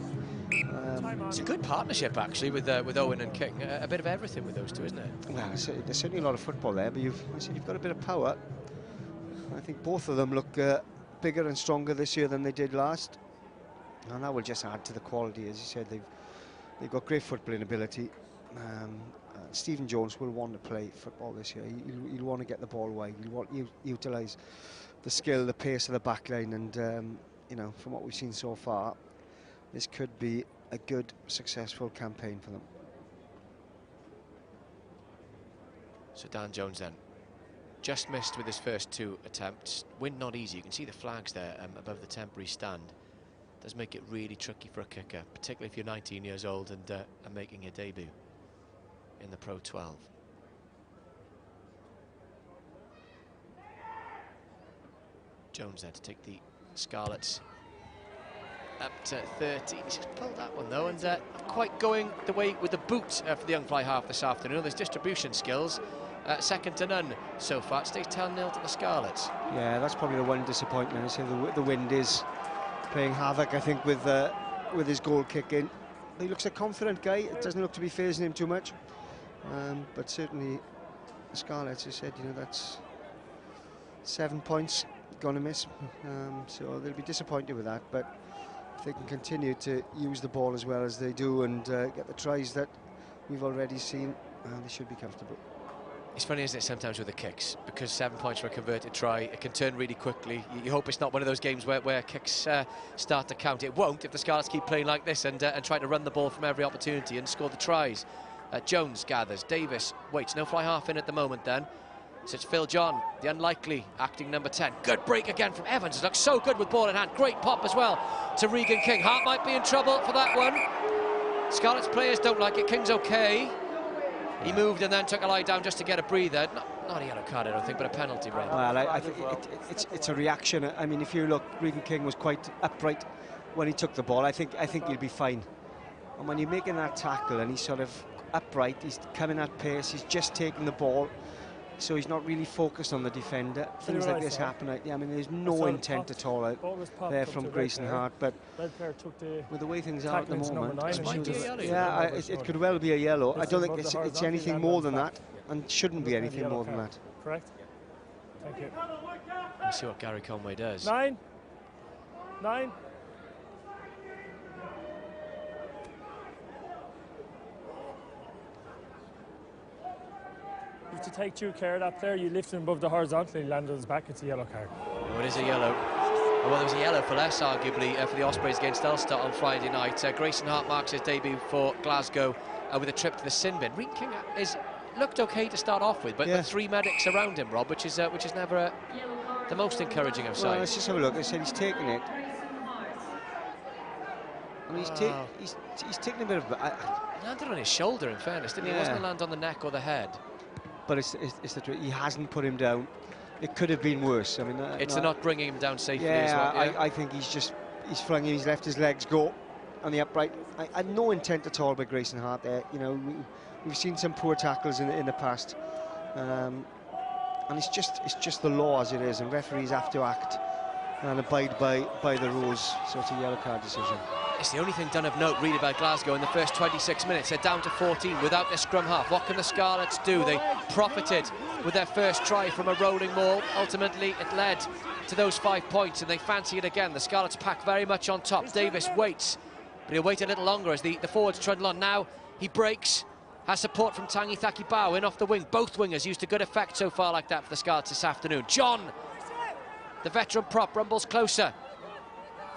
It's a good partnership, actually, with Owen and King. A bit of everything with those two, isn't it? Well, there's certainly a lot of football there, but you've got a bit of power. I think both of them look bigger and stronger this year than they did last, and that will just add to the quality. As you said, they've got great footballing ability. Stephen Jones will want to play football this year. He'll want to get the ball wide. He'll want to utilise the skill, the pace of the back line, and you know, from what we've seen so far, this could be a good, successful campaign for them. So Dan Jones then, just missed with his first 2 attempts. Win not easy. You can see the flags there above the temporary stand. Does make it really tricky for a kicker, particularly if you're 19 years old and making your debut in the Pro 12. Jones there to take the Scarlets up to 13. He's just pulled that one though, and not quite going the way with the boot for the young fly half this afternoon. There's distribution skills, second to none so far. It stays 10-0 to the Scarlets. Yeah, that's probably the one disappointment. I say the wind is playing havoc, I think, with his goal kicking. He looks a confident guy. It doesn't look to be phasing him too much, but certainly the Scarlets, as I said, you know, that's 7 points gonna miss, so they'll be disappointed with that. But if they can continue to use the ball as well as they do and get the tries that we've already seen, they should be comfortable. It's funny, isn't it, sometimes with the kicks, because 7 points for a converted try, it can turn really quickly. You hope it's not one of those games where kicks start to count. It won't if the Scarlets keep playing like this and try to run the ball from every opportunity and score the tries. Jones gathers, Davis waits, no fly half in at the moment then. So it's Phil John, the unlikely, acting number 10. Good break again from Evans. It looks so good with ball in hand. Great pop as well to Regan King. Hart might be in trouble for that one. Scarlets players don't like it. King's okay. He moved and then took a lie down just to get a breather. Not a yellow card, I don't think, but a penalty, Rob. Well, I think it's a reaction. I mean, if you look, Regan King was quite upright when he took the ball. I think he'll be fine. And when you're making that tackle and he's sort of upright, he's coming at pace, he's just taking the ball, so he's not really focused on the defender. Things like this happen. I mean, there's no intent at all out there from Grayson Hart, but with the way things are at the moment, it could well be a yellow. I don't think it's anything more than that, and shouldn't be anything more than that. Correct. Thank you. Let's see what Gary Conway does. 9. You have to take due care up there. You lift him above the horizontal, he landed on his back. It's a yellow card. Oh, it is a yellow. Well, there was a yellow for less, arguably, for the Ospreys against Ulster on Friday night. Grayson Hart marks his debut for Glasgow with a trip to the sin bin. Regan King looked okay to start off with, but 3 medics around him, Rob, which is never the most encouraging of signs. Well, let's just have a look. I said he's taking it. I mean, he's taking a bit of... landed on his shoulder, in fairness, didn't he? It wasn't a land on the neck or the head. But he hasn't put him down. It could have been worse. I mean, it's not bringing him down safely. Yeah, as well. I think he's flung him. He's left his legs go on the upright. I had no intent at all by Grayson Hart there. You know, we've seen some poor tackles in the past, and it's just the law as it is, and referees have to act and abide by the rules. So it's a yellow card decision. It's the only thing done of note, really, by Glasgow in the first 26 minutes. They're down to 14 without their scrum half. What can the Scarlets do? They profited with their first try from a rolling maul. Ultimately, it led to those 5 points, and they fancy it again. The Scarlets pack very much on top. Davis waits, but he'll wait a little longer as the forwards trundle on. Now he breaks, has support from Tangi Thakibau in off the wing. Both wingers used to good effect so far like that for the Scarlets this afternoon. John, the veteran prop, rumbles closer.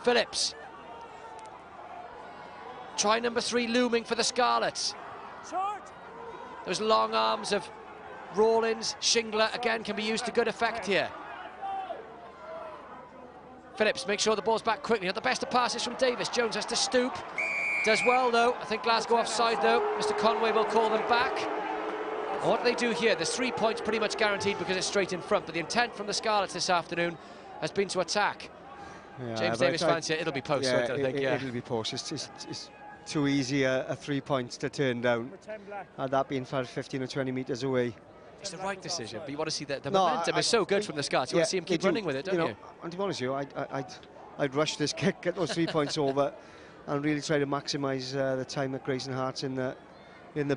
Phillips. Try number 3 looming for the Scarlets. Those long arms of Rawlins, Shingler again can be used to good effect here. Phillips makes sure the ball's back quickly. Not the best of passes from Davis. Jones has to stoop. Does well though. I think Glasgow offside though. Mr. Conway will call them back. And what do they do here? There's 3 points pretty much guaranteed because it's straight in front. But the intent from the Scarlets this afternoon has been to attack. Yeah, James Davis fancy it. It'll be post, I think. It'll be post. It's too easy a 3 points to turn down. Had that been 15 or 20 metres away. It's the right decision, but you want to see that the No, momentum is so good from the Scarlets. You want to see him keep running with it, don't you? And to be honest with you, I'd rush this kick, get those 3 points over, and really try to maximise the time that Grayson Hart's in the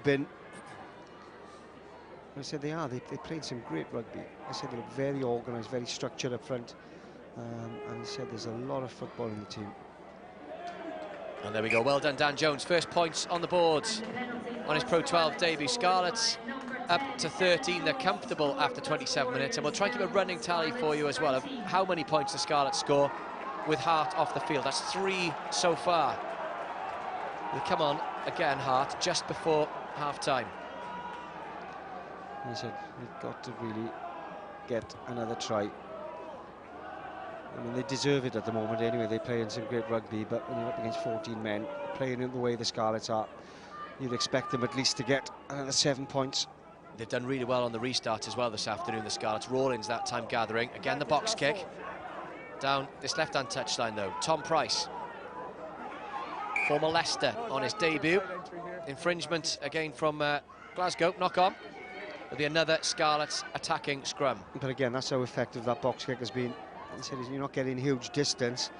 bin. I said they played some great rugby. I said they look very organised, very structured up front, and he said there's a lot of football in the team. And there we go, well done Dan Jones. First points on the board on his Pro 12 debut. Scarlets up to 13, they're comfortable after 27 minutes, and we'll try and keep a running tally for you as well of how many points the Scarlets score with Hart off the field. That's 3 so far. They come on again, Hart, just before half-time. I said, they've got to really get another try. I mean, they deserve it at the moment anyway. They're playing some great rugby, but when you're up against 14 men, playing in the way the Scarlets are, you'd expect them at least to get another 7 points. They've done really well on the restart as well this afternoon, the Scarlets. Rawlins that time gathering. Again, the box kick. Down this left-hand touchline, though. Tom Price, former Leicester, on his debut. Infringement again from Glasgow. Knock on. There'll be another Scarlets attacking scrum. But again, that's how effective that box kick has been. He said you're not getting huge distance,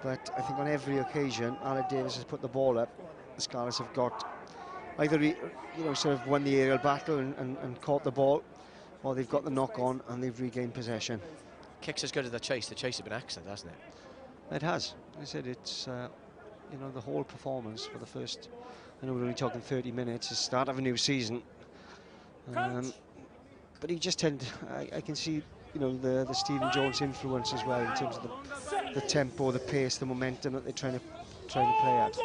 but I think on every occasion Aled Davies has put the ball up. The Scarlets have got either sort of won the aerial battle and caught the ball, or they've got the knock on and they've regained possession. Kicks as good as the chase. The chase has been excellent, hasn't it? It has. I said it's the whole performance for the first. I know we're only talking 30 minutes. It's the start of a new season. But he just I can see, the Stephen Jones influence as well in terms of the tempo, the pace, the momentum that they're trying to play at.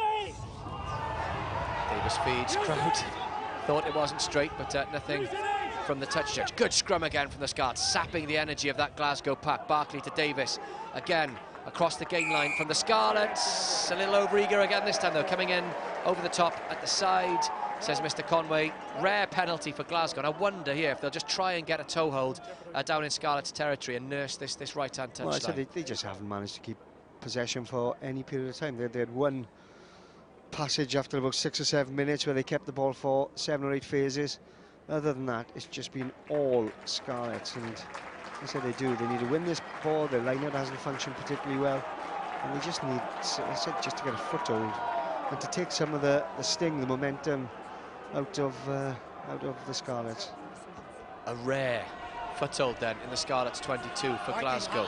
Davis feeds, crowd thought it wasn't straight, but nothing from the touch judge. Good scrum again from the Scarlets, sapping the energy of that Glasgow pack. Barkley to Davis, again across the gain line from the Scarlets. A little over-eager again this time, though, coming in over the top at the side, says Mr. Conway. Rare penalty for Glasgow, and I wonder here if they'll just try and get a toehold down in Scarlets territory and nurse this right-hand touchline. Well, I said they just haven't managed to keep possession for any period of time. They had one passage after about 6 or 7 minutes where they kept the ball for 7 or 8 phases. Other than that, it's just been all Scarlets, and I said they need to win this ball. Their line-out hasn't functioned particularly well, and they just need, I said, just to get a foothold and to take some of the sting, the momentum out of the Scarlets. A rare foothold then in the Scarlets 22 for Glasgow.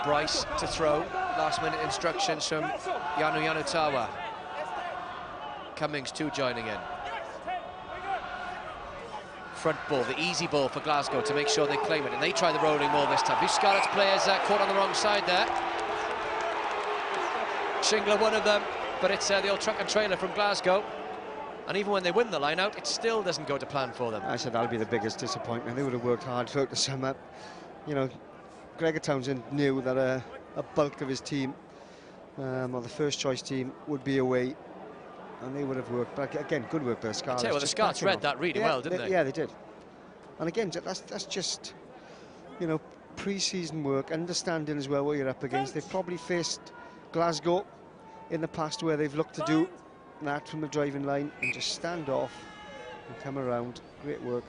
Bryce to throw, last-minute instructions from Yanu Yanutawa. Cummings too joining in. Front ball, the easy ball for Glasgow to make sure they claim it, and they try the rolling ball this time. Few Scarlets players caught on the wrong side there. Shingler one of them, but it's the old truck and trailer from Glasgow. And even when they win the line-out, it still doesn't go to plan for them. I said that'll be the biggest disappointment. They would have worked hard throughout the summer. Gregor Townsend knew that a bulk of his team, or the first-choice team, would be away, and they would have worked. But again, good work by the Scarlets. I tell you what, the Scarlets read that really well, didn't they? Yeah, they did. And again, that's just, pre-season work, understanding as well what you're up against. They've probably faced Glasgow in the past where they've looked to do that from the driving line and just stand off and come around. Great work.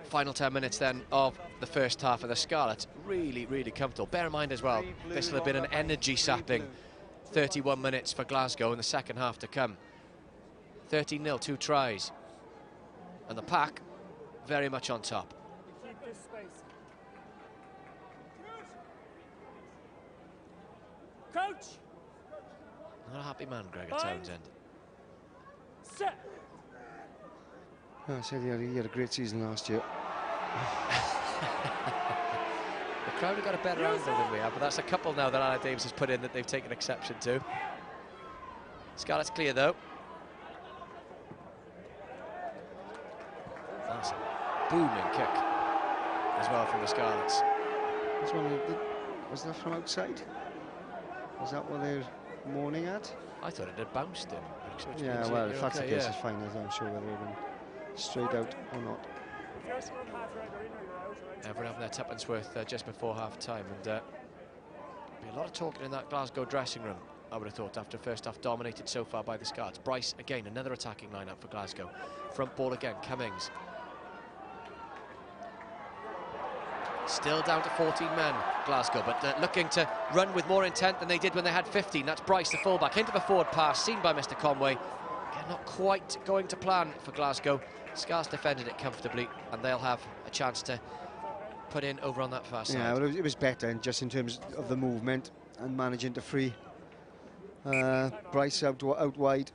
Final 10 minutes then of the first half of the Scarlets. Really, really comfortable. Bear in mind as well, this will have been an energy-sapping 31 minutes for Glasgow in the second half to come. 13-0, 2 tries. And the pack very much on top. Coach! Not a happy man, Gregor Townsend. Set. I said he had a great season last year. The crowd have got a better angle than we have, but that's a couple now that Aled Davies has put in that they've taken exception to. Scarlets clear, though. That's a booming kick as well from the Scarlets. Was that from outside? Was that what they're mourning at? I thought it had bounced him. Yeah, well, if that's the case, it's fine. I'm sure whether it went straight out or not. Everyone having their tuppence worth just before half-time, and be a lot of talking in that Glasgow dressing room. I would have thought, after first half dominated so far by the Scarlets. Bryce, again, another attacking lineup for Glasgow. Front ball again, Cummings. Still down to 14 men, Glasgow, but looking to run with more intent than they did when they had 15. That's Bryce, the fullback, into the forward pass, seen by Mr. Conway. Again, not quite going to plan for Glasgow. Scarlets defended it comfortably, and they'll have a chance to put in over on that far side. Yeah, well, it was better just in terms of the movement and managing to free Bryce out wide,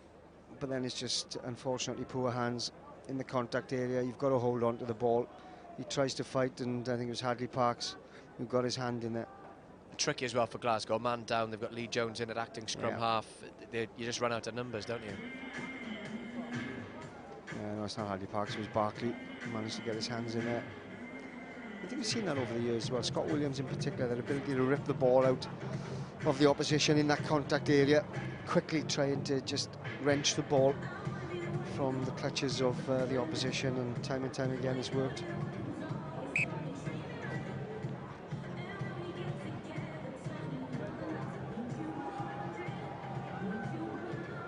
but then it's just unfortunately poor hands in the contact area. You've got to hold on to the ball. He tries to fight, and I think it was Hadley Parks who got his hand in there. Tricky as well for Glasgow. Man down, they've got Lee Jones in at acting scrum half. You just run out of numbers, don't you? Yeah, no, it's not Hadley Parks, it was Barkley who managed to get his hands in there. I think we've seen that over the years as well. Scott Williams in particular, their ability to rip the ball out of the opposition in that contact area, quickly trying to just wrench the ball from the clutches of the opposition, and time again it's worked.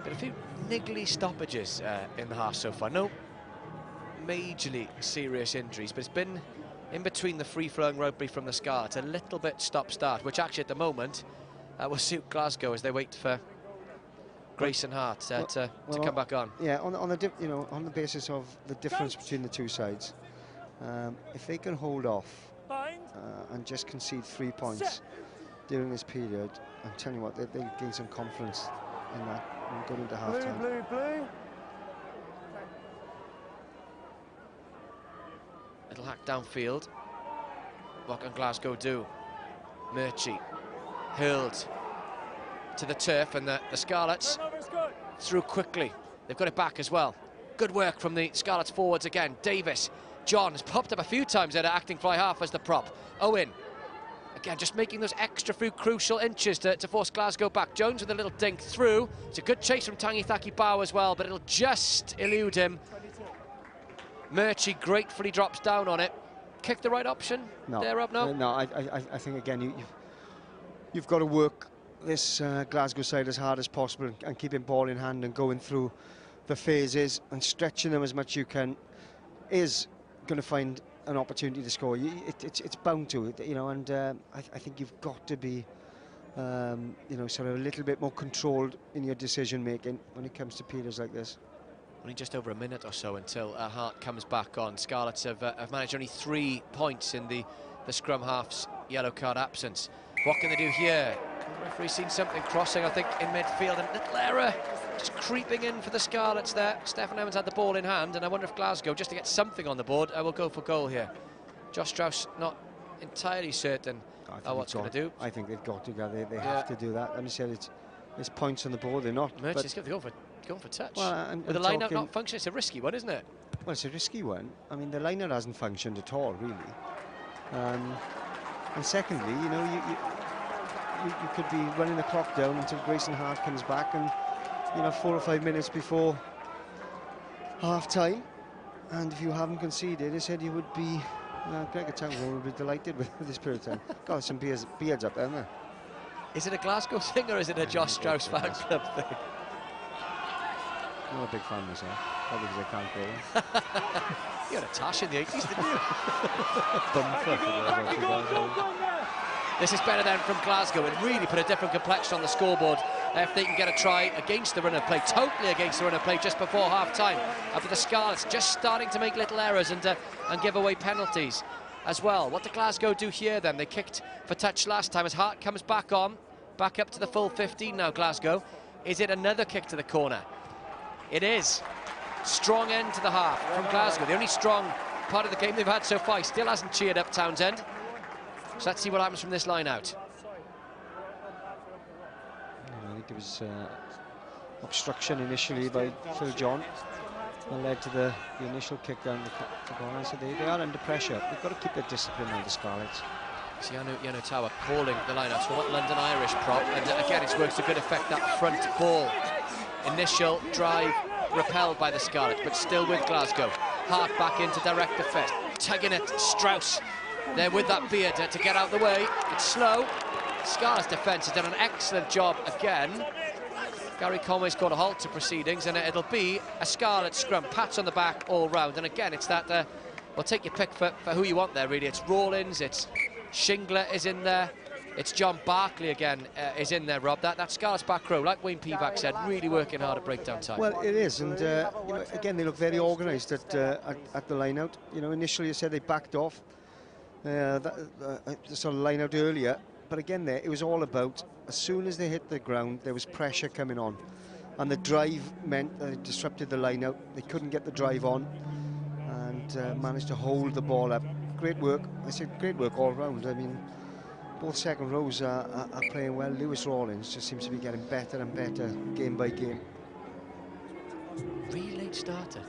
Been a few niggly stoppages in the half so far. No majorly serious injuries, but it's been in between the free-flowing rugby from the Scarlets, a little bit stop-start, which actually at the moment will suit Glasgow as they wait for Grayson Hart to come back on. Yeah, on the basis of the difference between the two sides, if they can hold off and just concede 3 points during this period, I'm telling you what, they'll gain some confidence in that and go into half-time. Blue. Little hack downfield. What can Glasgow do? Murchie hurled to the turf, and the Scarlets through quickly. They've got it back as well. Good work from the Scarlets forwards again. Davis, John has popped up a few times at acting fly half as the prop. Owen, again, just making those extra few crucial inches to force Glasgow back. Jones with a little dink through. It's a good chase from Tangi Thaki Bao as well, but it'll just elude him. Murchie gratefully drops down on it. Kick the right option? No. There, Rob, no? No, I think, again, you've got to work this Glasgow side as hard as possible and keeping ball in hand and going through the phases and stretching them as much as you can is going to find an opportunity to score. It's bound to, you know, and I think you've got to be, you know, sort of a little bit more controlled in your decision making when it comes to periods like this. Only just over a minute or so until Hart comes back on. Scarlets have managed only 3 points in the scrum half's yellow card absence. What can they do here? The referee's seen something crossing, I think, in midfield. And little error just creeping in for the Scarlets there. Stefan Evans had the ball in hand, and I wonder if Glasgow, just to get something on the board, will go for goal here. Josh Strauss not entirely certain what's going to do. I think they've got to go. They have to do that. Let me say it's points on the board. They're not. Murchie's going for touch. Well, with the line-up not functioning, it's a risky one, isn't it? Well, it's a risky one. I mean, the line-up hasn't functioned at all, really. And secondly, you know, you could be running the clock down until Grayson Hart comes back, and you know, 4 or 5 minutes before half-time, and if you haven't conceded, he said you would be. Gregor Townwell would be delighted with this period of time. Got some beards up there, isn't there? Is it a Glasgow thing or is it a Josh Strauss fan club thing? I'm not a big fan myself, probably because I can't go. You had a tash in the 80s, didn't you? This is better than from Glasgow. It really put a different complexion on the scoreboard if they can get a try against the run of play, totally against the run of play just before half-time. After the Scarlets just starting to make little errors and give away penalties as well. What did Glasgow do here then? They kicked for touch last time as Hart comes back on, back up to the full 15 now, Glasgow. Is it another kick to the corner? It is. Strong end to the half from Glasgow. The only strong part of the game they've had so far. He still hasn't cheered up Townsend. So let's see what happens from this line out. I think it was obstruction initially by Phil John that led to the initial kick down the corner. So they are under pressure. They've got to keep their discipline on the Scarlets. It's Yano Tower calling the line-outs for what London Irish prop, and again it's worked to good effect, that front ball. Initial drive repelled by the Scarlets, but still with Glasgow. Hart back in to direct the fist, tugging it, Strauss there with that beard to get out the way. It's slow, Scarlets defence has done an excellent job again. Gary Conway's called a halt to proceedings, and it'll be a Scarlet scrum. Pats on the back all round, and again, it's that, well, take your pick for who you want there, really. It's Rawlins, it's Shingler is in there, it's John Barkley again is in there, Rob. That Scarlet's back row, like Wayne Pivac said, really working hard at breakdown time. Well, it is, and you know, again, they look very organised at the line-out. You know, initially, I said they backed off the sort of line-out earlier, but again, there, it was all about, as soon as they hit the ground, there was pressure coming on. And the drive meant that it disrupted the line-out. They couldn't get the drive on and managed to hold the ball up. Great work. I said great work all round. I mean, both second rows are playing well. Lewis Rawlins just seems to be getting better and better game by game. Really late starter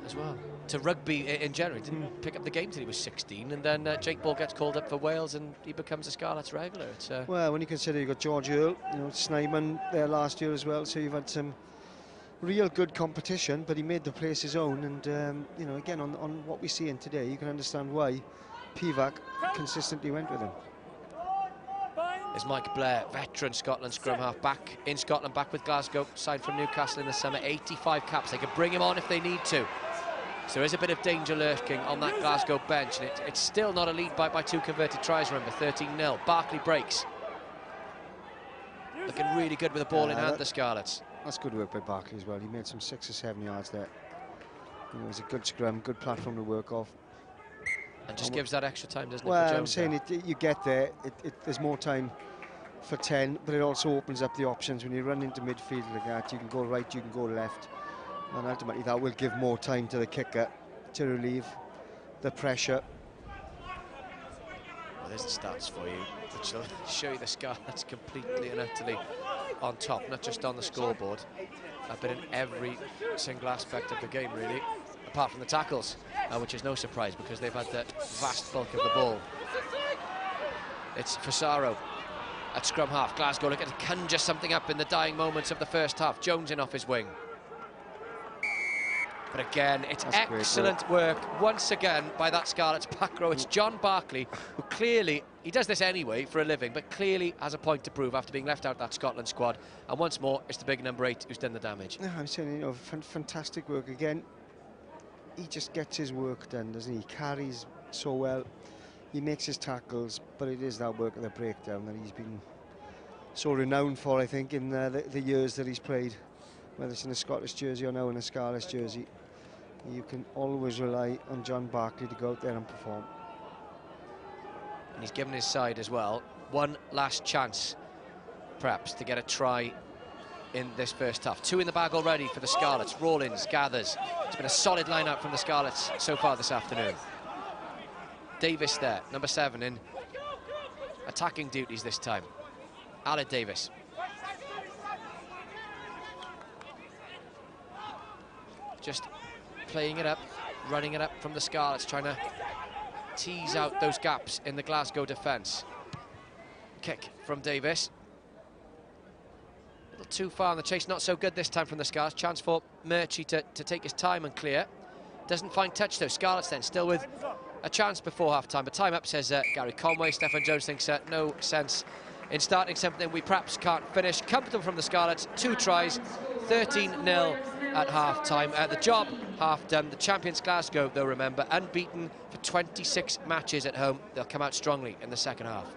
as well. To rugby in general, he didn't pick up the game till he was 16, and then Jake Ball gets called up for Wales and he becomes a Scarlets regular. It's, well, when you consider you've got George Earl, you know, Snyman there last year as well, so you've had some real good competition, but he made the place his own, and you know, again, on what we're seeing today, you can understand why Pivac consistently went with him. There's Mike Blair, veteran Scotland scrum half, back in Scotland, back with Glasgow, signed from Newcastle in the summer, 85 caps. They could bring him on if they need to. So there is a bit of danger lurking on that Glasgow bench, and it's still not a lead by 2 converted tries, remember, 13-0. Barkley breaks. Looking really good with the ball in hand, the Scarlets. That's good work by Barkley as well. He made some 6 or 7 yards there. You know, it was a good scrum, good platform to work off. And just gives that extra time, doesn't it? Well, for Jones I'm saying you get there, there's more time for 10, but it also opens up the options. When you run into midfield like that, you can go right, you can go left, and ultimately that will give more time to the kicker to relieve the pressure. Well, there's the stats for you, which will show you the Scarlets completely and utterly on top, not just on the scoreboard, but in every single aspect of the game, really, apart from the tackles, which is no surprise because they've had the vast bulk of the ball. It's Fasaro at scrum half. Glasgow looking to conjure something up in the dying moments of the first half. Jones in off his wing. But again, it's excellent work once again by that Scarlets back row. It's John Barkley, who clearly, he does this anyway for a living, but clearly has a point to prove after being left out that Scotland squad. And once more, it's the big number 8 who's done the damage. No, I'm saying, you know, fantastic work again. He just gets his work done, doesn't he? He carries so well. He makes his tackles, but it is that work at the breakdown that he's been so renowned for, I think, in the years that he's played. Whether it's in a Scottish jersey or now in a Scarlets jersey, you can always rely on John Barkley to go out there and perform. And he's given his side as well one last chance, perhaps, to get a try in this first half. 2 in the bag already for the Scarlets. Rawlins gathers. It's been a solid line-out from the Scarlets so far this afternoon. Davis there, number 7, in attacking duties this time. Aled Davis. Just playing it up, running it up from the Scarlets, trying to tease out those gaps in the Glasgow defence. Kick from Davis. A little too far on the chase, not so good this time from the Scarlets. Chance for Murchie to take his time and clear. Doesn't find touch though. Scarlets then still with a chance before half-time, but time up, says Gary Conway. Stephen Jones thinks no sense in starting something we perhaps can't finish. Comfortable from the Scarlets, 2 tries, 13-0 at half-time. The job half done. The champions Glasgow, though, remember, unbeaten for 26 matches at home. They'll come out strongly in the second half.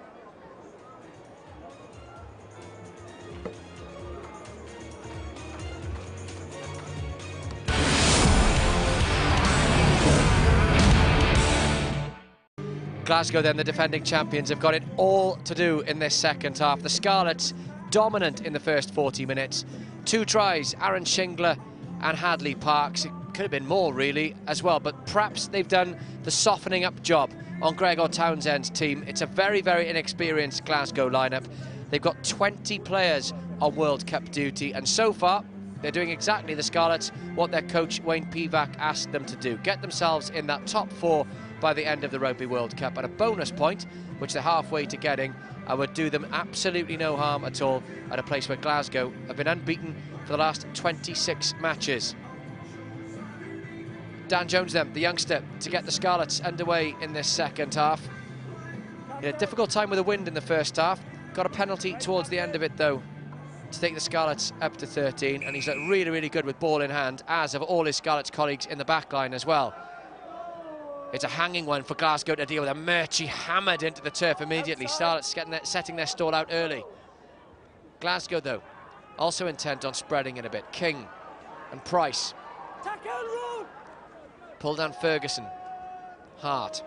Glasgow then, the defending champions, have got it all to do in this second half. The Scarlets dominant in the first 40 minutes. 2 tries, Aaron Shingler and Hadley Parks. It could have been more really as well, but perhaps they've done the softening up job on Gregor Townsend's team. It's a very, very inexperienced Glasgow lineup. They've got 20 players on World Cup duty, and so far they're doing exactly, the Scarlets, what their coach Wayne Pivac asked them to do. Get themselves in that top 4 by the end of the Rugby World Cup, and a bonus point, which they're halfway to getting, would do them absolutely no harm at all at a place where Glasgow have been unbeaten for the last 26 matches. Dan Jones then, the youngster, to get the Scarlets underway in this second half. He had a difficult time with the wind in the first half. Got a penalty towards the end of it, though, to take the Scarlets up to 13, and he's looked really, really good with ball in hand, as have all his Scarlets colleagues in the back line as well. It's a hanging one for Glasgow to deal with. A Murchie hammered into the turf immediately. Scarlets setting their stall out early. Glasgow, though, also intent on spreading it a bit. King and Price. Pull down Ferguson. Hart.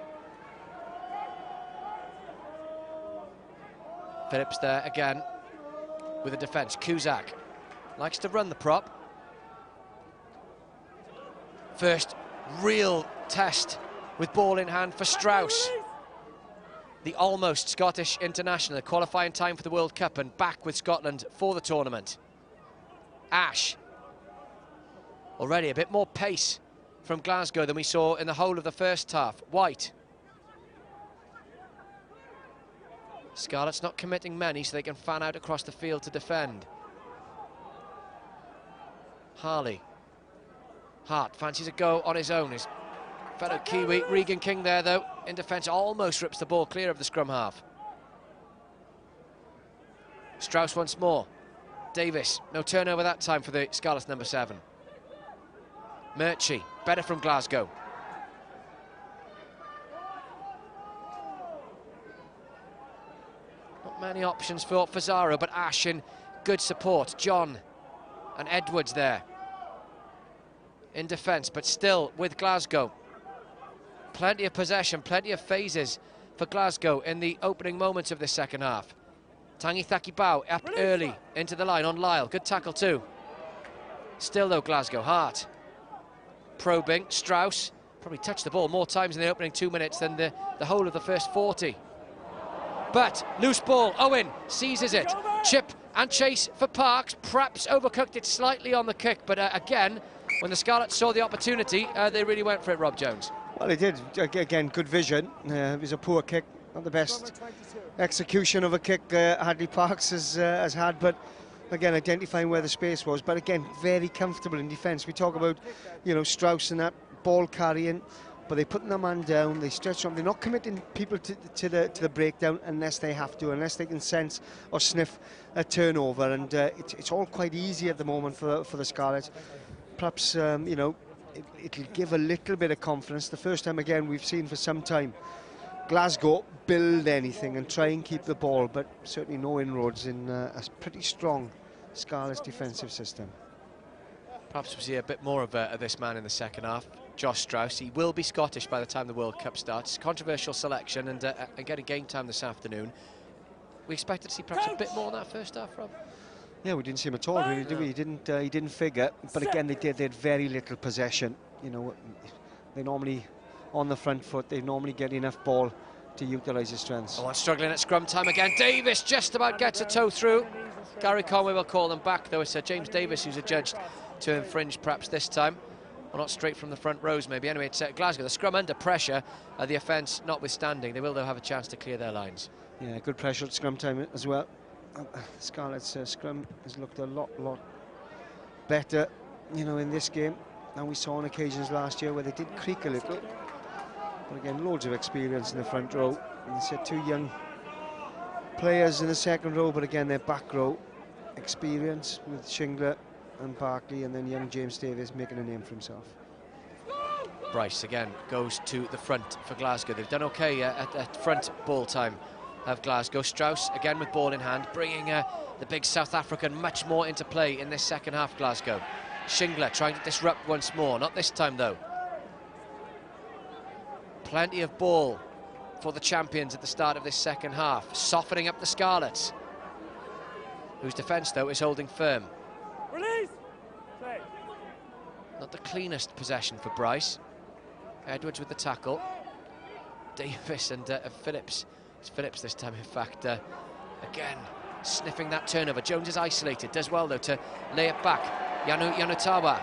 Phillips there again with a defence. Cusack likes to run the prop. First real test with ball in hand for Strauss, the almost Scottish international, qualifying time for the World Cup and back with Scotland for the tournament. Ash. Already a bit more pace from Glasgow than we saw in the whole of the first half. White. Scarlets not committing many, so they can fan out across the field to defend. Harley. Hart fancies a go on his own. His fellow Kiwi, Regan King there, though, in defence, almost rips the ball clear of the scrum half. Strauss once more. Davis, no turnover that time for the Scarlets number 7. Murchie, better from Glasgow. Not many options for Zaro, but Ash in good support. John and Edwards there in defence, but still with Glasgow. Plenty of possession, plenty of phases for Glasgow in the opening moments of this second half. Tangi Thakibau up early into the line on Lyle. Good tackle too. Still though Glasgow. Hart probing. Strauss probably touched the ball more times in the opening 2 minutes than the whole of the first 40. But loose ball. Owen seizes it. Chip and chase for Parks. Perhaps overcooked it slightly on the kick, but again, when the Scarlets saw the opportunity, they really went for it, Rob Jones. Well, they did. Again, good vision. It was a poor kick, not the best execution of a kick Hadley Parks has had, but again, identifying where the space was. But again, very comfortable in defence. We talk about, you know, Strauss and that ball carrying, but they put their man down, they stretch on. They're not committing people to the breakdown unless they have to, unless they can sense or sniff a turnover. And it's all quite easy at the moment for the Scarlets. Perhaps, you know, it'll give a little bit of confidence. The first time, again, we've seen for some time Glasgow build anything and try and keep the ball, but certainly no inroads in a pretty strong Scarlets defensive system. Perhaps we'll see a bit more of this man in the second half. Josh Strauss. He will be Scottish by the time the World Cup starts. Controversial selection and getting game time this afternoon. We expected to see perhaps a bit more in that first half, Rob. Yeah, we didn't see him at all, really, did we? He didn't figure. But again, they had very little possession. You know, they normally on the front foot. They normally get enough ball to utilise his strengths. Oh, struggling at scrum time again. Davis just about gets a toe through. Gary Conway will call them back, though. It's James Davis who's adjudged to infringe perhaps this time. Well, not straight from the front rows, maybe. Anyway, it's Glasgow. The scrum under pressure, the offence notwithstanding. They will, though, have a chance to clear their lines. Yeah, good pressure at scrum time as well. Scarlet's scrum has looked a lot better, you know, in this game than we saw on occasions last year where they did creak a little. But again, loads of experience in the front row. And they said 2 young players in the second row, but again, their back row experience with Shingler and Barkley, and then young James Davis making a name for himself. Bryce again goes to the front for Glasgow. They've done okay at front ball time of Glasgow. Strauss again with ball in hand, bringing the big South African much more into play in this second half. Glasgow. Shingler trying to disrupt once more, not this time though. Plenty of ball for the champions at the start of this second half, softening up the Scarlets, whose defence though is holding firm. Release. Play. Not the cleanest possession for Bryce. Edwards with the tackle. Davis and Phillips. It's Phillips this time, in fact. Again, sniffing that turnover. Jones is isolated, does well though to lay it back. Yanutawa.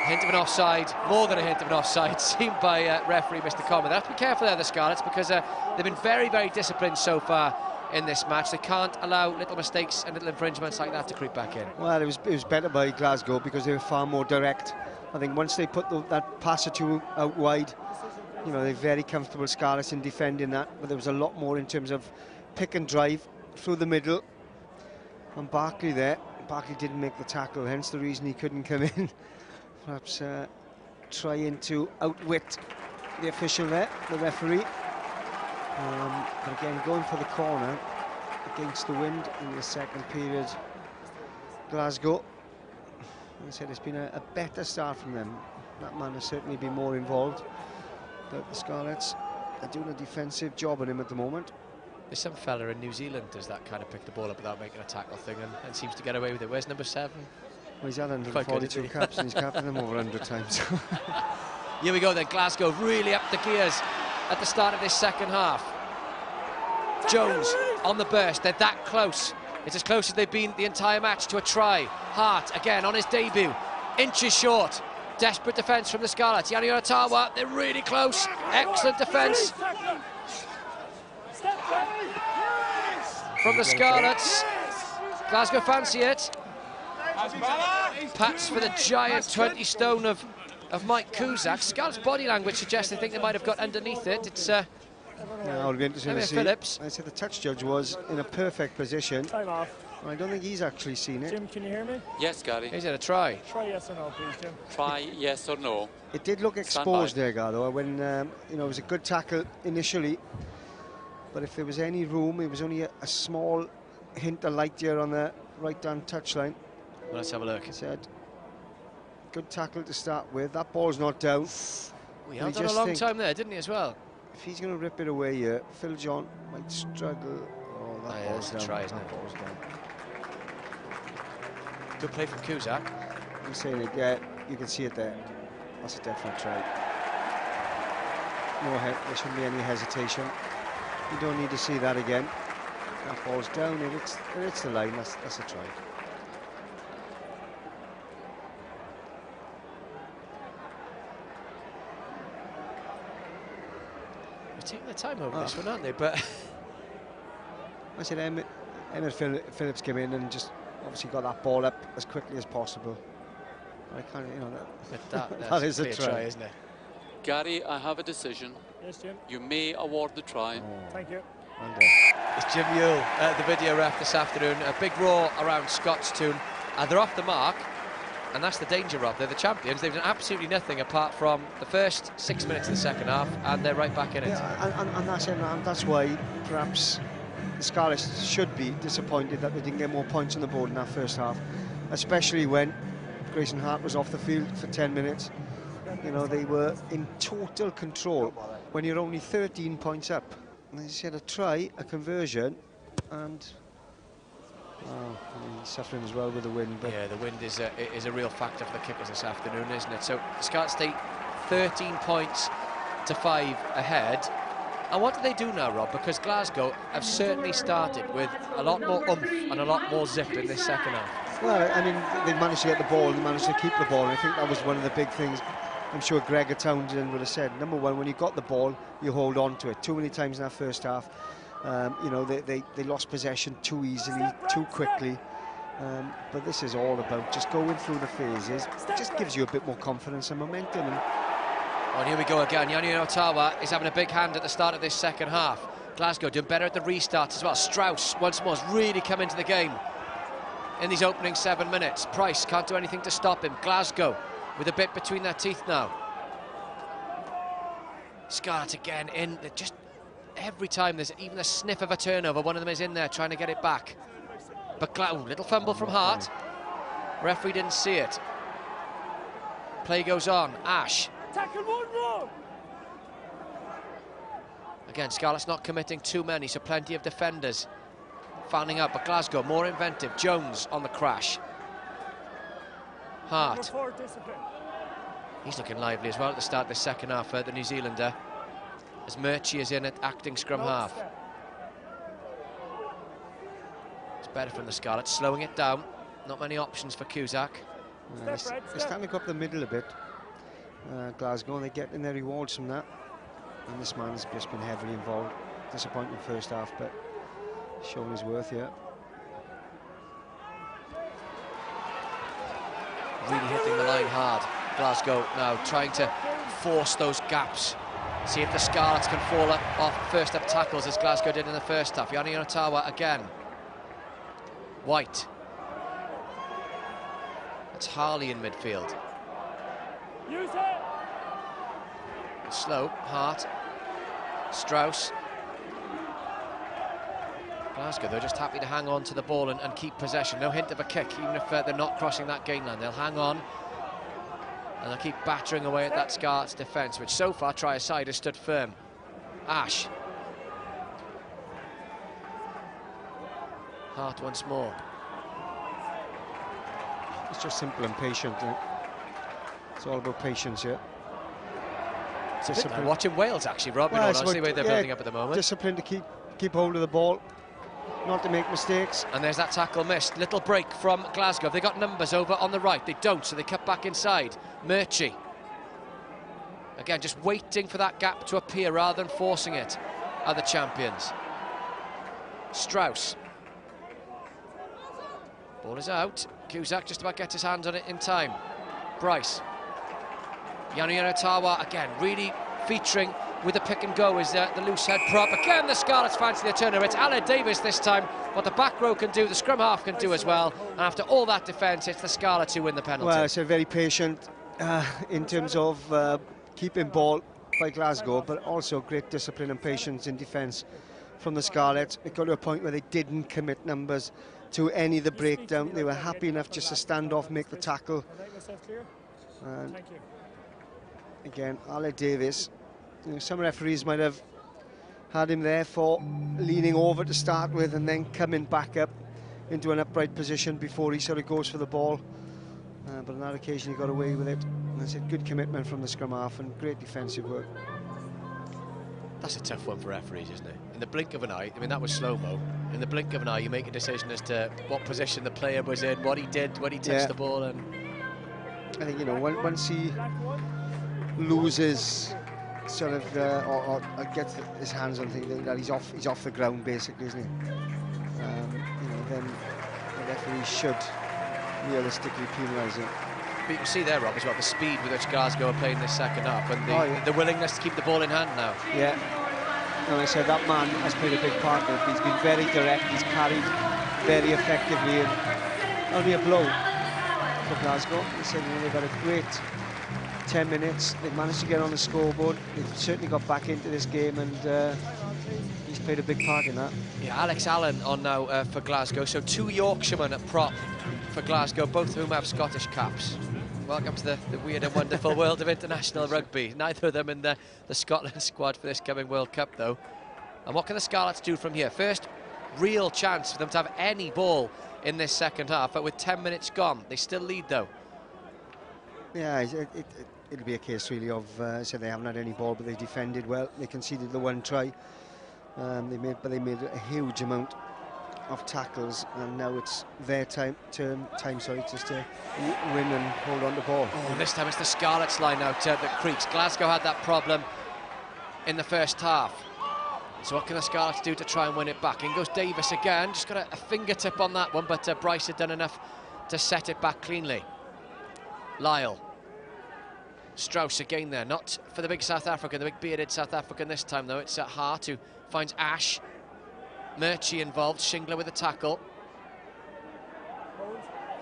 Hint of an offside, more than a hint of an offside, seen by referee Mr. Coleman. They have to be careful there, the Scarlets, because they've been very, very disciplined so far in this match. They can't allow little mistakes and little infringements like that to creep back in. Well, it was better by Glasgow because they were far more direct. I think once they put that pass or two out wide, you know, they're very comfortable, Scarlets, in defending that, but there was a lot more in terms of pick and drive through the middle. And Barkley there. Barkley didn't make the tackle, hence the reason he couldn't come in. Perhaps trying to outwit the official there, the referee. But again, going for the corner against the wind in the second period. Glasgow, as I said, it's been a better start from them. That man has certainly been more involved. But the Scarlets are doing a defensive job on him at the moment. There's some fella in New Zealand does that kind of pick the ball up without making a tackle thing and seems to get away with it. Where's number 7? Well, he's had 142 caps and he's captained them over 100 times. Here we go then, Glasgow really up the gears at the start of this second half. Jones on the burst, they're that close. It's as close as they've been the entire match to a try. Hart again on his debut, inches short. Desperate defence from the Scarlets. Yanni Otawa, they're really close. Excellent defence from the Scarlets. Glasgow fancy it. Pats for the giant 20 stone of Mike Cusack. Scarlets' body language suggests they think they might have got underneath it. It's it'll be interesting to see. Phillips. I said the touch judge was in a perfect position. Time off. I don't think he's actually seen it. Jim, can you hear me? Yes, Gary. Is it a try? Try yes or no, please, Jim. Try yes or no. It did look exposed there, Gardo, when you know, it was a good tackle initially. But if there was any room, it was only a small hint of light here on the right-hand touchline. Well, let's have a look. He said, good tackle to start with. That ball's not down. We held on a long time there, didn't he, as well? If he's going to rip it away here, Phil John might struggle. Oh, that ball's down. Try, isn't it? That ball's down. Good play from Cusack. I'm saying it, yeah, you can see it there. That's a definite try. No, there shouldn't be any hesitation. You don't need to see that again. That ball's down, it's the line, that's a try. They're taking their time over this one, aren't they? But I said Emmett Phillips came in and just obviously got that ball up as quickly as possible. I can't, you know, that is a try, isn't it? Gary, I have a decision. Yes, Jim. You may award the try. Thank you. It's Jim Yule, the video ref this afternoon. A big roar around Scottstown. They're off the mark, and that's the danger, Rob. They're the champions. They've done absolutely nothing apart from the first 6 minutes of the second half, and they're right back in it. Yeah, and that's it, and that's why perhaps the Scarlets should be disappointed that they didn't get more points on the board in that first half, especially when Grayson Hart was off the field for 10 minutes. You know, they were in total control when you're only 13 points up. And as you said, a try, a conversion, and he's suffering as well with the wind. But yeah, the wind is a real factor for the kickers this afternoon, isn't it? So the Scarlets stay 13 points to 5 ahead. And what do they do now, Rob? Because Glasgow have certainly started with a lot more oomph and a lot more zip in this second half. Well, I mean, they managed to get the ball and they managed to keep the ball. And I think that was one of the big things I'm sure Gregor Townsend would have said. Number one, when you got the ball, you hold on to it. Too many times in that first half, you know, they lost possession too easily, too quickly. But this is all about just going through the phases. It just gives you a bit more confidence and momentum. And here we go again. Yanni Otawa is having a big hand at the start of this second half. Glasgow doing better at the restarts as well. Strauss once more has really come into the game in these opening 7 minutes. Price can't do anything to stop him. Glasgow with a bit between their teeth now. Scarlets again in. Just every time there's even a sniff of a turnover, one of them is in there trying to get it back. But little fumble from Hart. Referee didn't see it. Play goes on. Ash. Tackle one wrong. Again, Scarlets not committing too many, so plenty of defenders fanning out. But Glasgow more inventive. Jones on the crash. Hart. He's looking lively as well at the start of the second half, the New Zealander, as Murchie is in at acting scrum half. It's better from the Scarlets, slowing it down. Not many options for Cusack. They're starting to go up the middle a bit. Glasgow, and they're getting their rewards from that. And this man's just been heavily involved. Disappointing first half, but showing his worth here. Really hitting the line hard. Glasgow now trying to force those gaps See if the Scarlets can fall off first up tackles as Glasgow did in the first half. Yanni Otawa again. White. It's Harley in midfield. Use it. Slow, Hart. Strauss. Glasgow, they're just happy to hang on to the ball and keep possession. No hint of a kick, even if they're not crossing that gain line. They'll hang on and they'll keep battering away at that Scarlets defence, which so far, try aside, has stood firm. Ash. Hart once more. It's just simple and patient. It's all about patience here. It's a bit like watching Wales, actually, Rob, well, honestly, the way they're building up at the moment. Discipline to keep hold of the ball, not to make mistakes. And there's that tackle missed. Little break from Glasgow. They got numbers over on the right. They don't, so they cut back inside. Murchie. Again, just waiting for that gap to appear rather than forcing it, are the champions. Strauss. Ball is out. Cusack just about gets his hands on it in time. Bryce. Yanni Otawa again, really featuring with the pick and go is the loose head prop. Again, the Scarlets fancy the turner. It's Aled Davis this time. What the back row can do, the scrum half can do as well. And after all that defence, it's the Scarlets who win the penalty. Well, it's a very patient in terms of keeping ball by Glasgow, but also great discipline and patience in defence from the Scarlets. It got to a point where they didn't commit numbers to any of the breakdown. They were happy enough just to stand off, make the tackle. And Thank you. again, Aled Davis, you know, some referees might have had him there for leaning over to start with and then coming back up into an upright position before he sort of goes for the ball. But on that occasion he got away with it. And I said, good commitment from the scrum half and great defensive work. That's a tough one for referees, isn't it? In the blink of an eye, I mean, that was slow-mo. In the blink of an eye, you make a decision as to what position the player was in, what he did when he touched the ball. And I think, you know, once he loses sort of or gets his hands on things, that he's off the ground basically, isn't he? You know, then the referee should realistically penalise him. But you can see there, Rob, as well, the speed with which Glasgow are playing this second half and the willingness to keep the ball in hand now. Yeah. And I said that man has played a big part in it. He's been very direct, he's carried very effectively, and only a blow for Glasgow. He said, you know, they've had a great 10 minutes, they've managed to get on the scoreboard, they've certainly got back into this game, and he's played a big part in that. Yeah, Alex Allen on now for Glasgow, so two Yorkshiremen at prop for Glasgow, both of whom have Scottish caps. Welcome to the weird and wonderful world of international rugby. Neither of them in the Scotland squad for this coming World Cup, though. And what can the Scarlets do from here? First real chance for them to have any ball in this second half, but with 10 minutes gone, they still lead, though. Yeah, it'll be a case really of, so they haven't had any ball, but they defended well. They conceded the one try. They made a huge amount of tackles, and now it's their time just to win and hold on to ball. Oh, and this time it's the Scarlets line out that creaks. Glasgow had that problem in the first half. So what can the Scarlets do to try and win it back? In goes Davis again, just got a fingertip on that one, but Bryce had done enough to set it back cleanly. Lyle. Strauss again there, not for the big South African, the big bearded South African this time though. It's Hart who finds Ash. Murchie involved, Shingler with a tackle.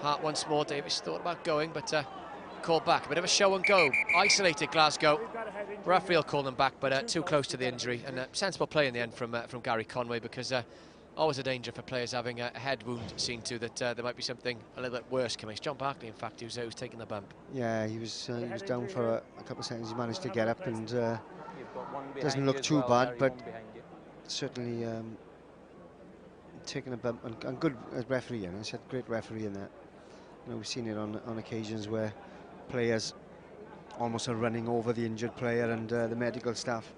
Hart once more, Davis thought about going, but called back. A bit of a show and go. Isolated Glasgow. Referee will call them back, but too close to the injury. And sensible play in the end from Gary Conway, because always a danger for players having a head wound seen to, that there might be something a little bit worse coming. It's John Barkley, in fact, who's taking the bump. Yeah, he was down for a couple of seconds. He managed to get up, and doesn't look too bad, but certainly taking a bump, and good referee. And I said great referee in that. You know, we've seen it on occasions where players almost are running over the injured player, and the medical staff.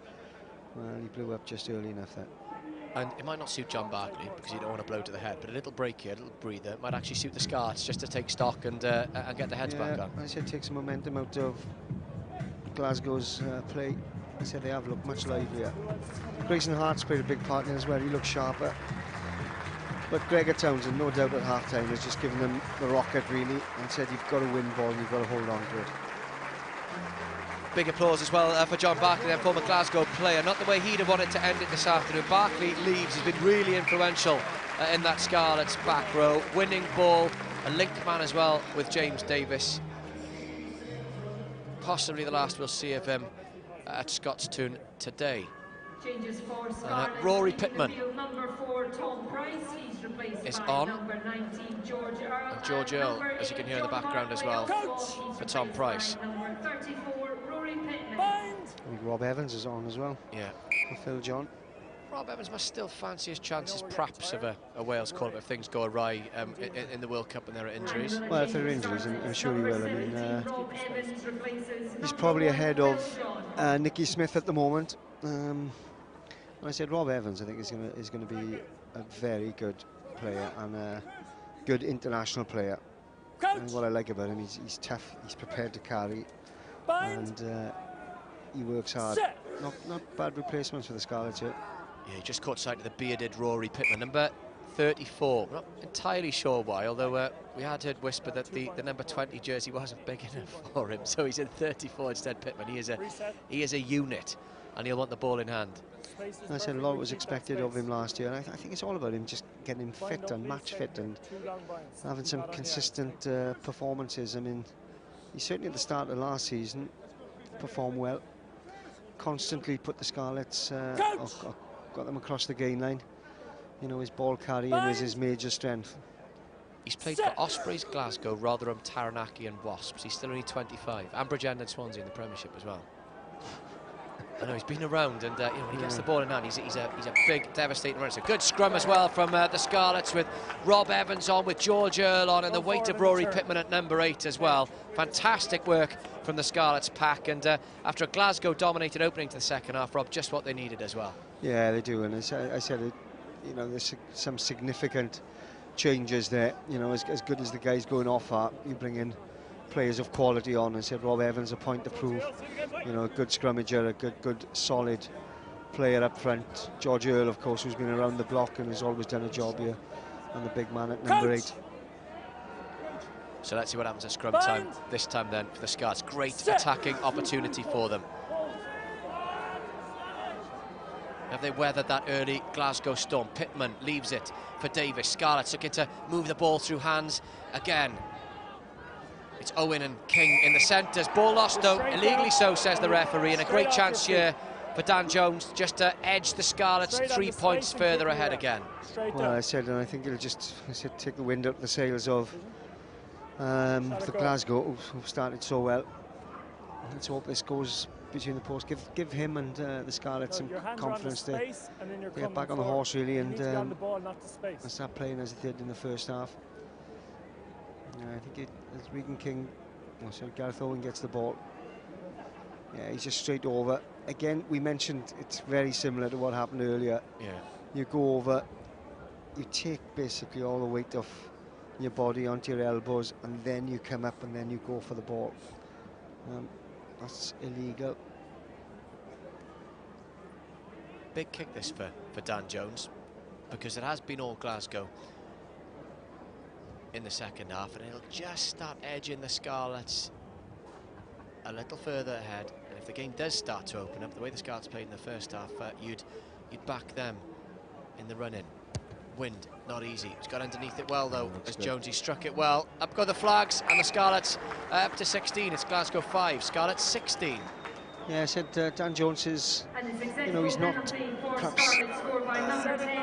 Well, he blew up just early enough that. And it might not suit John Barkley because you don't want to blow to the head, but a little break here, a little breather, might actually suit the Scarlets just to take stock and get the heads back on. I said take some momentum out of Glasgow's play. I said they have looked much livelier. Grayson Hart's played a big part in it as well. He looks sharper. But Gregor Townsend, no doubt at half-time, has just given them the rocket really and said you've got to win ball and you've got to hold on to it. Big applause as well for John Barkley, then former Glasgow player. Not the way he'd have wanted to end it this afternoon. Barkley leaves. He's been really influential in that Scarlets back row. Winning ball, a linked man as well with James Davis. Possibly the last we'll see of him at Scottstown today. Rory Pittman is on, and George Earl, as you can hear in the background as well, for Tom Price. I think Rob Evans is on as well. Yeah. For Phil John. Rob Evans must still fancy his chances, perhaps, of a Wales call-up if things go awry in the World Cup and there are injuries. Well, if there are injuries, I'm sure he will. I mean, he's probably ahead of Nicky Smith at the moment. When I said Rob Evans, I think is going to be a very good player and a good international player. And what I like about him, he's tough, he's prepared to carry, and he works hard. Not bad replacements for the Scarlets here. Yeah, he just caught sight of the bearded Rory Pittman, number 34. We're not entirely sure why, although we had heard whisper that the number 20 jersey wasn't big enough for him, so he's in 34 instead. Pittman, he is a unit, and he'll want the ball in hand. I said a lot was expected of him last year, and I think it's all about him just getting him fit and match fit and having some consistent performances. I mean, he certainly at the start of last season performed well, constantly put the Scarlets, got them across the gain line. You know, his ball carrying is his major strength. He's played for Ospreys, Glasgow, Rotherham, Taranaki and Wasps. He's still only 25. And Bridgend and Swansea in the Premiership as well. I know he's been around, and you know, when he gets the ball in hand, he's a big, devastating runner. It's a good scrum as well from the Scarlets, with Rob Evans on, with George Earl on, and the weight of Rory Pittman at number 8 as well. Fantastic work from the Scarlets pack, and after a Glasgow-dominated opening to the second half, Rob, just what they needed as well. Yeah, they do, and as I said, you know, there's some significant changes there. You know, as good as the guys going off are, you bring in players of quality on. And said Rob Evans, a point to prove. You know, a good scrummager, a good solid player up front. George Earl, of course, who's been around the block and has always done a job here, and the big man at number 8. So let's see what happens at scrum time this time then for the Scarlets. Great attacking opportunity for them. Have they weathered that early Glasgow storm? Pittman leaves it for Davis. Scarlets looking to move the ball through hands again. It's Owen and King in the centres. Ball lost though, illegally so, says the referee, and a great chance here for Dan Jones just to edge the Scarlets 3 points further ahead again. Well, I said, and I think it'll just take the wind out of the sails of the Glasgow, who've started so well. Let's hope this goes between the posts. Give him and the Scarlets some confidence to get back on the horse really, and start playing as it did in the first half. I think as Regan King, Gareth Owen gets the ball. Yeah, he's just straight over. Again, we mentioned it's very similar to what happened earlier. Yeah. You go over, you take basically all the weight off your body onto your elbows, and then you come up and then you go for the ball. That's illegal. Big kick this for Dan Jones, because it has been all Glasgow in the second half, and it'll just start edging the Scarlets a little further ahead. And if the game does start to open up the way the Scarlets played in the first half, you'd back them in the run-in. Wind, not easy. He's got underneath it well though, as Jonesy struck it well. Up go the flags, and the Scarlets up to 16. It's Glasgow 5, Scarlets 16. Yeah, I said Dan Jones is, you know, he's not perhaps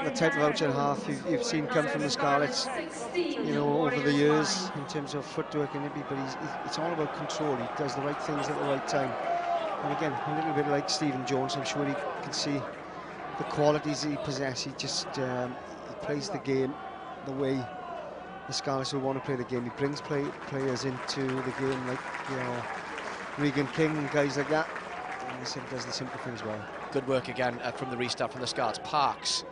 the type of outside half you've seen come from the Scarlets, you know, over the years in terms of footwork and everything, but it's all about control. He does the right things at the right time. And again, a little bit like Stephen Jones, I'm sure he can see the qualities he possesses. He just he plays the game the way the Scarlets will want to play the game. He brings players into the game, like, you know, Regan King and guys like that. And he does the simple things well. Good work again from the restart from the Scarlets. Parks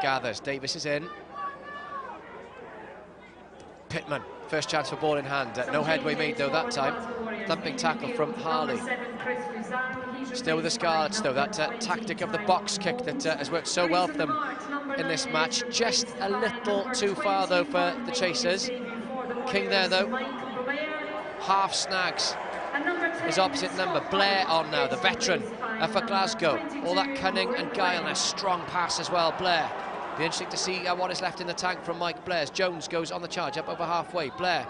gathers. Davis is in. Pittman, first chance for ball in hand. No headway made though that time. Thumping tackle from Harley. Still with the Scarlets though. That tactic of the box kick that has worked so well for them in this match. Just a little too far though for the chasers. King there though. Half snags his opposite number. Blair on now, the veteran for Glasgow. All that cunning and guile and a strong pass as well, Blair. Be interesting to see what is left in the tank from Mike Blair. Jones goes on the charge, up over halfway. Blair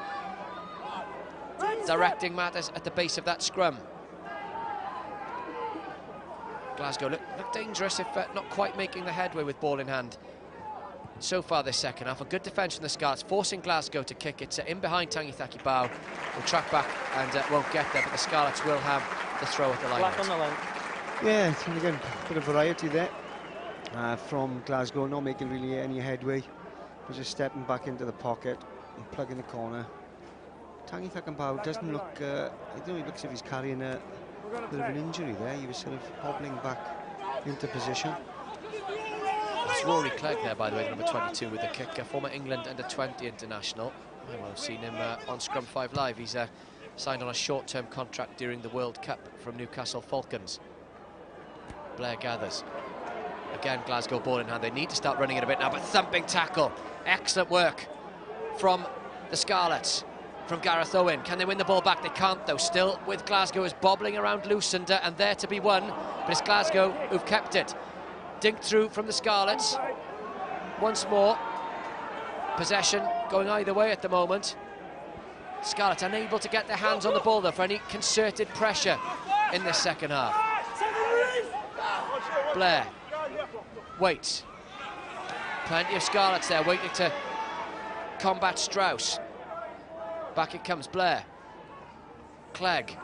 directing matters at the base of that scrum. Glasgow look dangerous if not quite making the headway with ball in hand so far this second half. A good defence from the Scarlets, forcing Glasgow to kick it in behind Tangithaki Bao. Will track back and won't get there, but the Scarlets will have the throw at the line. Black on the line. Yeah, and again, a bit of variety there from Glasgow, not making really any headway, but just stepping back into the pocket and plugging the corner. Tangithaki Bao doesn't look, I don't know, he looks as if he's carrying a bit of an injury there. He was sort of hobbling back into position. It's Rory Clegg there, by the way, number 22 with the kick, former England under-20 international. I will have seen him on Scrum 5 Live. He's signed on a short-term contract during the World Cup from Newcastle Falcons. Blair gathers. Again, Glasgow ball in hand. They need to start running it a bit now, but thumping tackle. Excellent work from the Scarlets, from Gareth Owen. Can they win the ball back? They can't, though. Still with Glasgow is bobbling around loose and there to be won, but it's Glasgow who've kept it. Dinked through from the Scarlets. Once more, possession going either way at the moment. Scarlets unable to get their hands on the ball, though, for any concerted pressure in this second half. Blair waits. Plenty of Scarlets there waiting to combat Strauss. Back it comes, Blair. Clegg.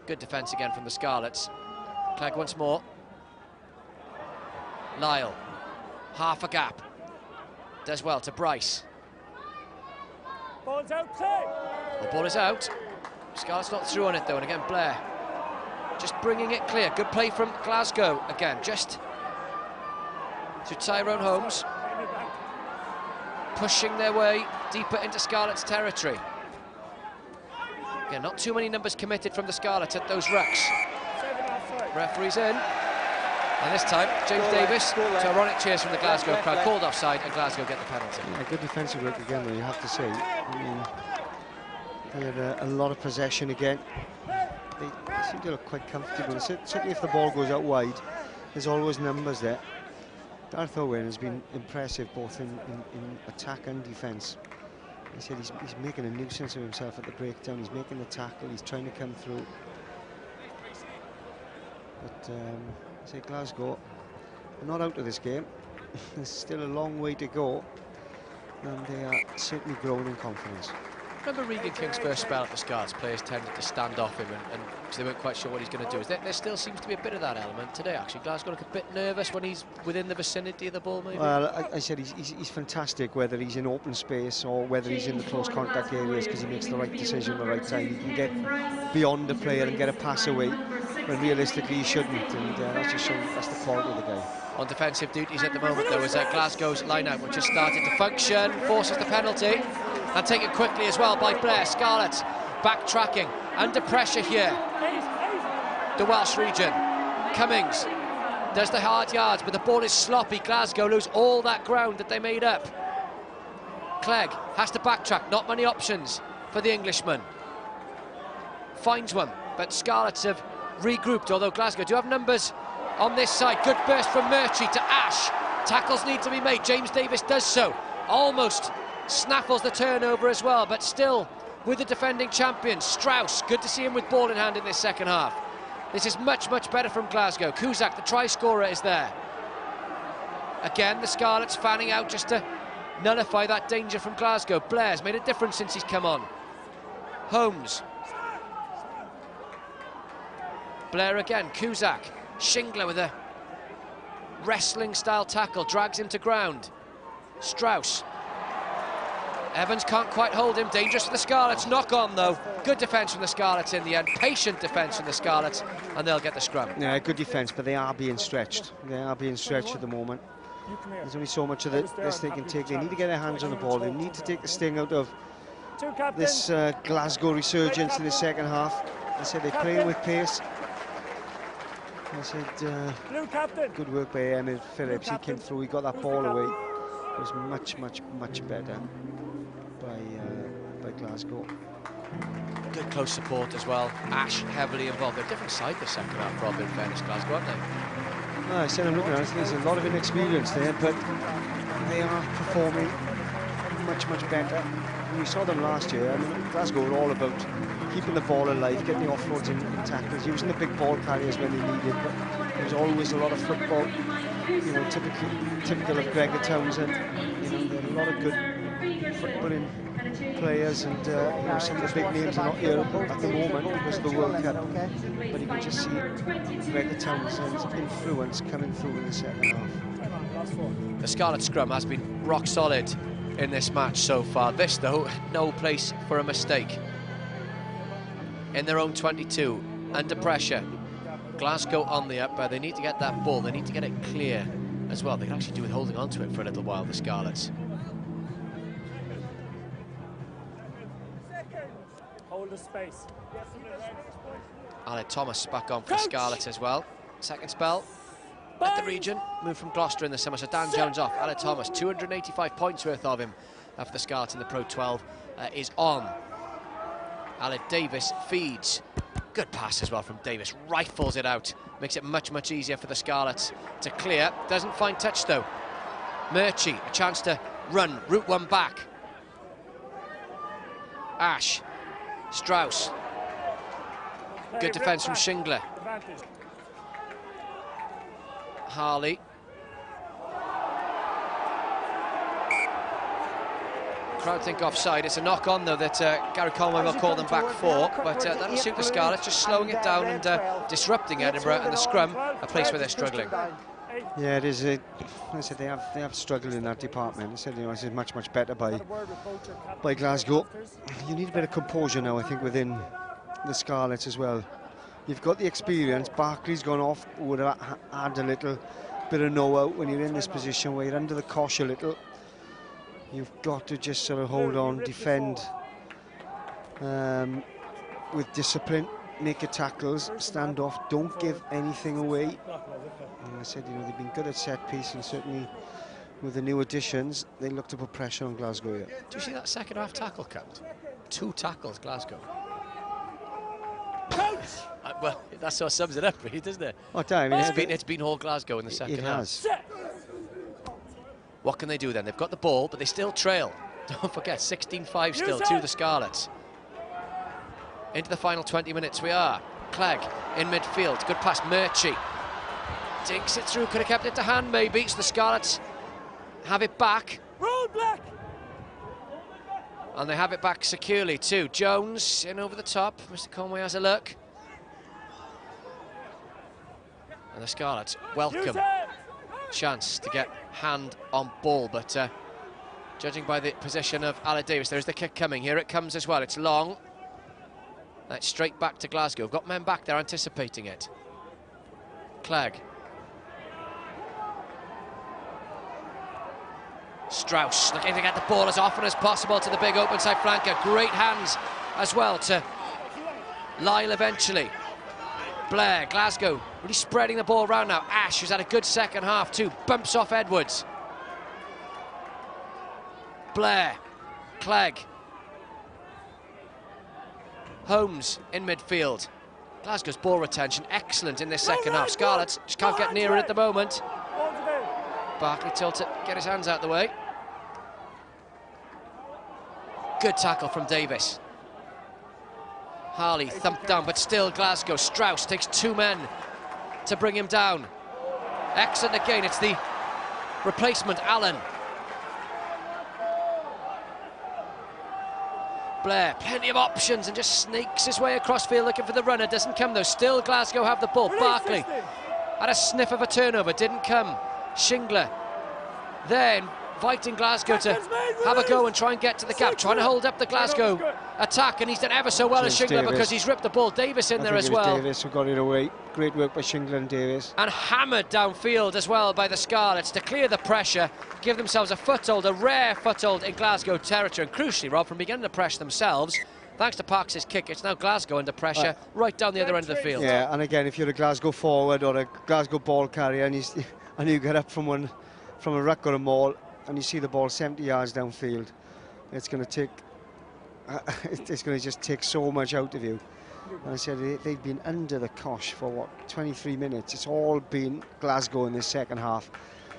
Good defence again from the Scarlets. Clegg once more. Lyle. Half a gap. Does well to Bryce. Ball's out, Clegg. The ball is out. Scarlett's not through on it, though, and again, Blair just bringing it clear. Good play from Glasgow again, just to Tyrone Holmes. Pushing their way deeper into Scarlet's territory. Again, not too many numbers committed from the Scarlets at those rucks. Referee's in. And this time, James Davis, to ironic cheers from the Glasgow crowd, called offside, and Glasgow get the penalty. Yeah, good defensive work again, though, you have to say. I mean, they had a lot of possession again. They seem to look quite comfortable. Certainly if the ball goes out wide, there's always numbers there. Gareth Owen has been impressive both in attack and defence. I said he's making a nuisance of himself at the breakdown. He's making the tackle, he's trying to come through. But I say Glasgow are not out of this game. There's still a long way to go, and they are certainly growing in confidence. Remember Regan King's first spell at the Scarlets, players tended to stand off him and because they weren't quite sure what he's going to do. There still seems to be a bit of that element today, actually. Glasgow look a bit nervous when he's within the vicinity of the ball, maybe? Well, I said he's fantastic, whether he's in open space or whether he's in the close contact areas, because he makes the right decision at the right time. He can get beyond the player and get a pass away when realistically he shouldn't, and that's just showing that's the quality of the guy. On defensive duties at the moment, though, is Glasgow's line-out, which has started to function, forces the penalty. And taken quickly as well by Blair. Scarlets backtracking, under pressure here. The Welsh region. Cummings does the hard yards, but the ball is sloppy. Glasgow lose all that ground that they made up. Clegg has to backtrack, not many options for the Englishman. Finds one, but Scarlets have regrouped, although Glasgow do have numbers on this side. Good burst from Murtry to Ash. Tackles need to be made. James Davis does so. Almost snaffles the turnover as well, but still with the defending champions. Strauss, good to see him with ball in hand in this second half. This is much, much better from Glasgow. Cusack, the try scorer, is there. Again, the Scarlets fanning out just to nullify that danger from Glasgow. Blair's made a difference since he's come on. Holmes. Blair again, Cusack. Shingler with a wrestling-style tackle, drags him to ground. Strauss. Evans can't quite hold him. Dangerous for the Scarlets. Knock on, though. Good defence from the Scarlets in the end. Patient defence from the Scarlets, and they'll get the scrum. Yeah, good defence, but they are being stretched. They are being stretched at the moment. There's only so much of this they can take. They need to get their hands on the ball. They need to take the sting out of this Glasgow resurgence in the second half. I said they're playing with pace. I said good work by Emil Phillips. He came through, he got that ball away. It was much, much, much better by by Glasgow. Good close support as well. Ash heavily involved. They're a different side the second half, Rob, in fairness, Glasgow, aren't they? I said I'm looking at it, there's a lot of inexperience there, but they are performing much, much better. We saw them last year. I mean, Glasgow were all about keeping the ball alive, getting the offloads in tackles, using the big ball carriers when they needed, but there was always a lot of football, you know, typical of Gregor Townsend. You know, there are a lot of good footballing players, and you know, some of the big names are not here at the moment because of the World Cup, but you can just see Gregor Townsend's influence coming through in the second half. The Scarlet scrum has been rock solid in this match so far. This, though, no place for a mistake. In their own 22, under pressure. Glasgow on the up, they need to get that ball, they need to get it clear as well. They can actually do with holding on to it for a little while, the Scarlets. Hold the space. Aled Thomas back on for the Scarlets as well. Second spell at the region, moved from Gloucester in the summer, so Dan Jones off. Aled Thomas, 285 points worth of him for the Scarlets in the Pro 12 is on. Aled Davis feeds. Good pass as well from Davis, rifles it out, makes it much, much easier for the Scarlets to clear. Doesn't find touch though. Murchie, a chance to run, route one back. Ash, Strauss. Good defence from Shingler. Harley. Crowd think offside. It's a knock on though that Gary Conway will call them back for, but that'll suit the Scarlets, just slowing it down and disrupting Edinburgh and the scrum, a place where they're struggling. Yeah, it is. I said they have struggled in that department. I said, you know, it's much better by Glasgow. You need a bit of composure now, I think, within the Scarlets as well. You've got the experience. Barkley's gone off, would have had a little bit of know-how when you're in this position where you're under the cosh a little. You've got to just sort of hold on, defend with discipline, make your tackles, stand off, don't give anything away. And I said, you know, they've been good at set piece, and certainly with the new additions, they look to put pressure on Glasgow here. Do you see that second half tackle count? 2 tackles, Glasgow. Well, that sort of sums it up, really, doesn't it? Oh, damn, I mean, it's been all Glasgow in the second half. It has. What can they do then? They've got the ball, but they still trail. Don't forget, 16-5 still to the Scarlets. Into the final 20 minutes we are. Clegg in midfield, good pass, Murchie. Dinks it through, could have kept it to hand maybe, so the Scarlets have it back. Roll black. And they have it back securely too. Jones in over the top, Mr. Conway has a look. And the Scarlets welcome chance to get hand on ball, but judging by the position of Aled Davis, there's the kick coming. Here it comes as well. It's long. That's straight back to Glasgow. We've got men back there anticipating it. Clegg. Strauss looking to get the ball as often as possible to the big open side flanker. Great hands as well to Lyle eventually. Blair, Glasgow, really spreading the ball around now. Ash, who's had a good second half too, bumps off Edwards. Blair, Clegg. Holmes in midfield. Glasgow's ball retention excellent in this second half. Scarlets just can't get near it at the moment. Barkley tilt it, get his hands out the way. Good tackle from Davis. Harley thumped down, but still Glasgow. Strauss takes 2 men to bring him down. Excellent again, it's the replacement, Allen. Blair, plenty of options and just snakes his way across field looking for the runner. Doesn't come though, still Glasgow have the ball. Barkley had a sniff of a turnover, didn't come. Shingler there inviting Glasgow to have a go and try and get to the gap, trying to hold up the Glasgow attack, and he's done ever so well as Shingler because he's ripped the ball. Davis in there as well. Davis who got it away. Great work by Shingler and Davis. And hammered downfield as well by the Scarlets to clear the pressure, give themselves a foothold, a rare foothold in Glasgow territory, and crucially, Rob, from beginning to press themselves, thanks to Parks' kick, it's now Glasgow under pressure right down the other end of the field. Yeah, and again, if you're a Glasgow forward or a Glasgow ball carrier and you get up from a ruck or a maul and you see the ball 70 yards downfield, it's going to take it's going to just take so much out of you. And I said they've been under the cosh for, what, 23 minutes. It's all been Glasgow in this second half.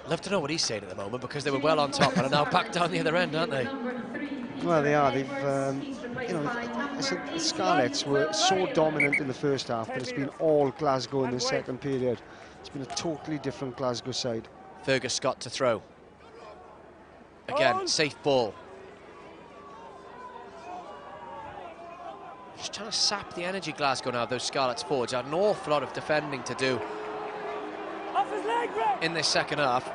I'd love to know what he's saying at the moment, because they were well on top and are now back down the other end, aren't they? Well, they are. They've, you know, I said the Scarlets were so dominant in the first half, but it's been all Glasgow in the second period. It's been a totally different Glasgow side. Fergus Scott to throw. Again, safe ball. Just trying to sap the energy, Glasgow, now, those Scarlets forwards. Had an awful lot of defending to do in this second half.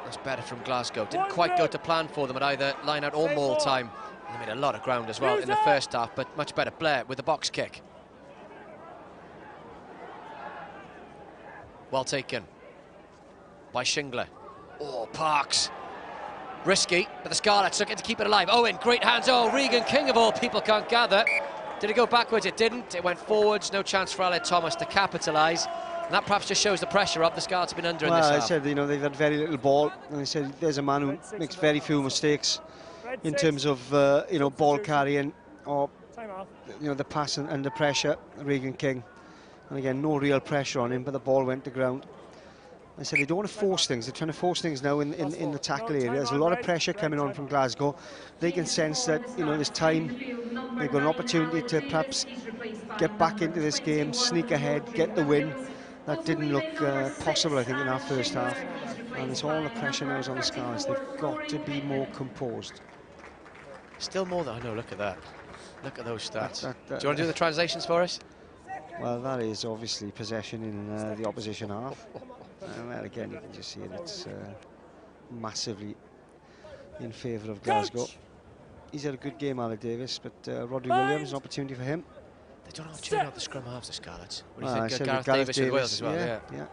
That's better from Glasgow. Didn't quite go to plan for them at either line-out or maul time. And they made a lot of ground as well in the first half, but much better. Blair with the box kick. Well taken by Shingler. Oh, Parks. Risky, but the Scarlets looking to keep it alive. Owen, great hands. Oh, Regan King of all people can't gather. Did it go backwards? It didn't. It went forwards. No chance for Aled Thomas to capitalise. And that perhaps just shows the pressure up the Scarlets have been under in this half. I said, you know, they've had very little ball. And I said, there's a man who makes very few mistakes in terms of, you know, ball carrying or, you know, the pass under pressure, Regan King. And again, no real pressure on him, but the ball went to ground. I said they don't want to force things. They're trying to force things now in the tackle area. There's a lot of pressure coming on from Glasgow. They can sense that, you know, there's time. They've got an opportunity to perhaps get back into this game, sneak ahead, get the win. That didn't look possible, I think, in our first half. And it's all the pressure now is on the Scarlets. They've got to be more composed. Still more than I know. Look at that. Look at those stats. Do you want to do the translations for us? Well, that is obviously possession in the opposition half. Well, again, you can just see it. It's massively in favour of Glasgow. He's had a good game, Alec Davis, but Rodri Williams, an opportunity for him. They don't have to tune out the scrum halves, the Scarlets. What do you I think? said Gareth Davis with Wales as well. Yeah.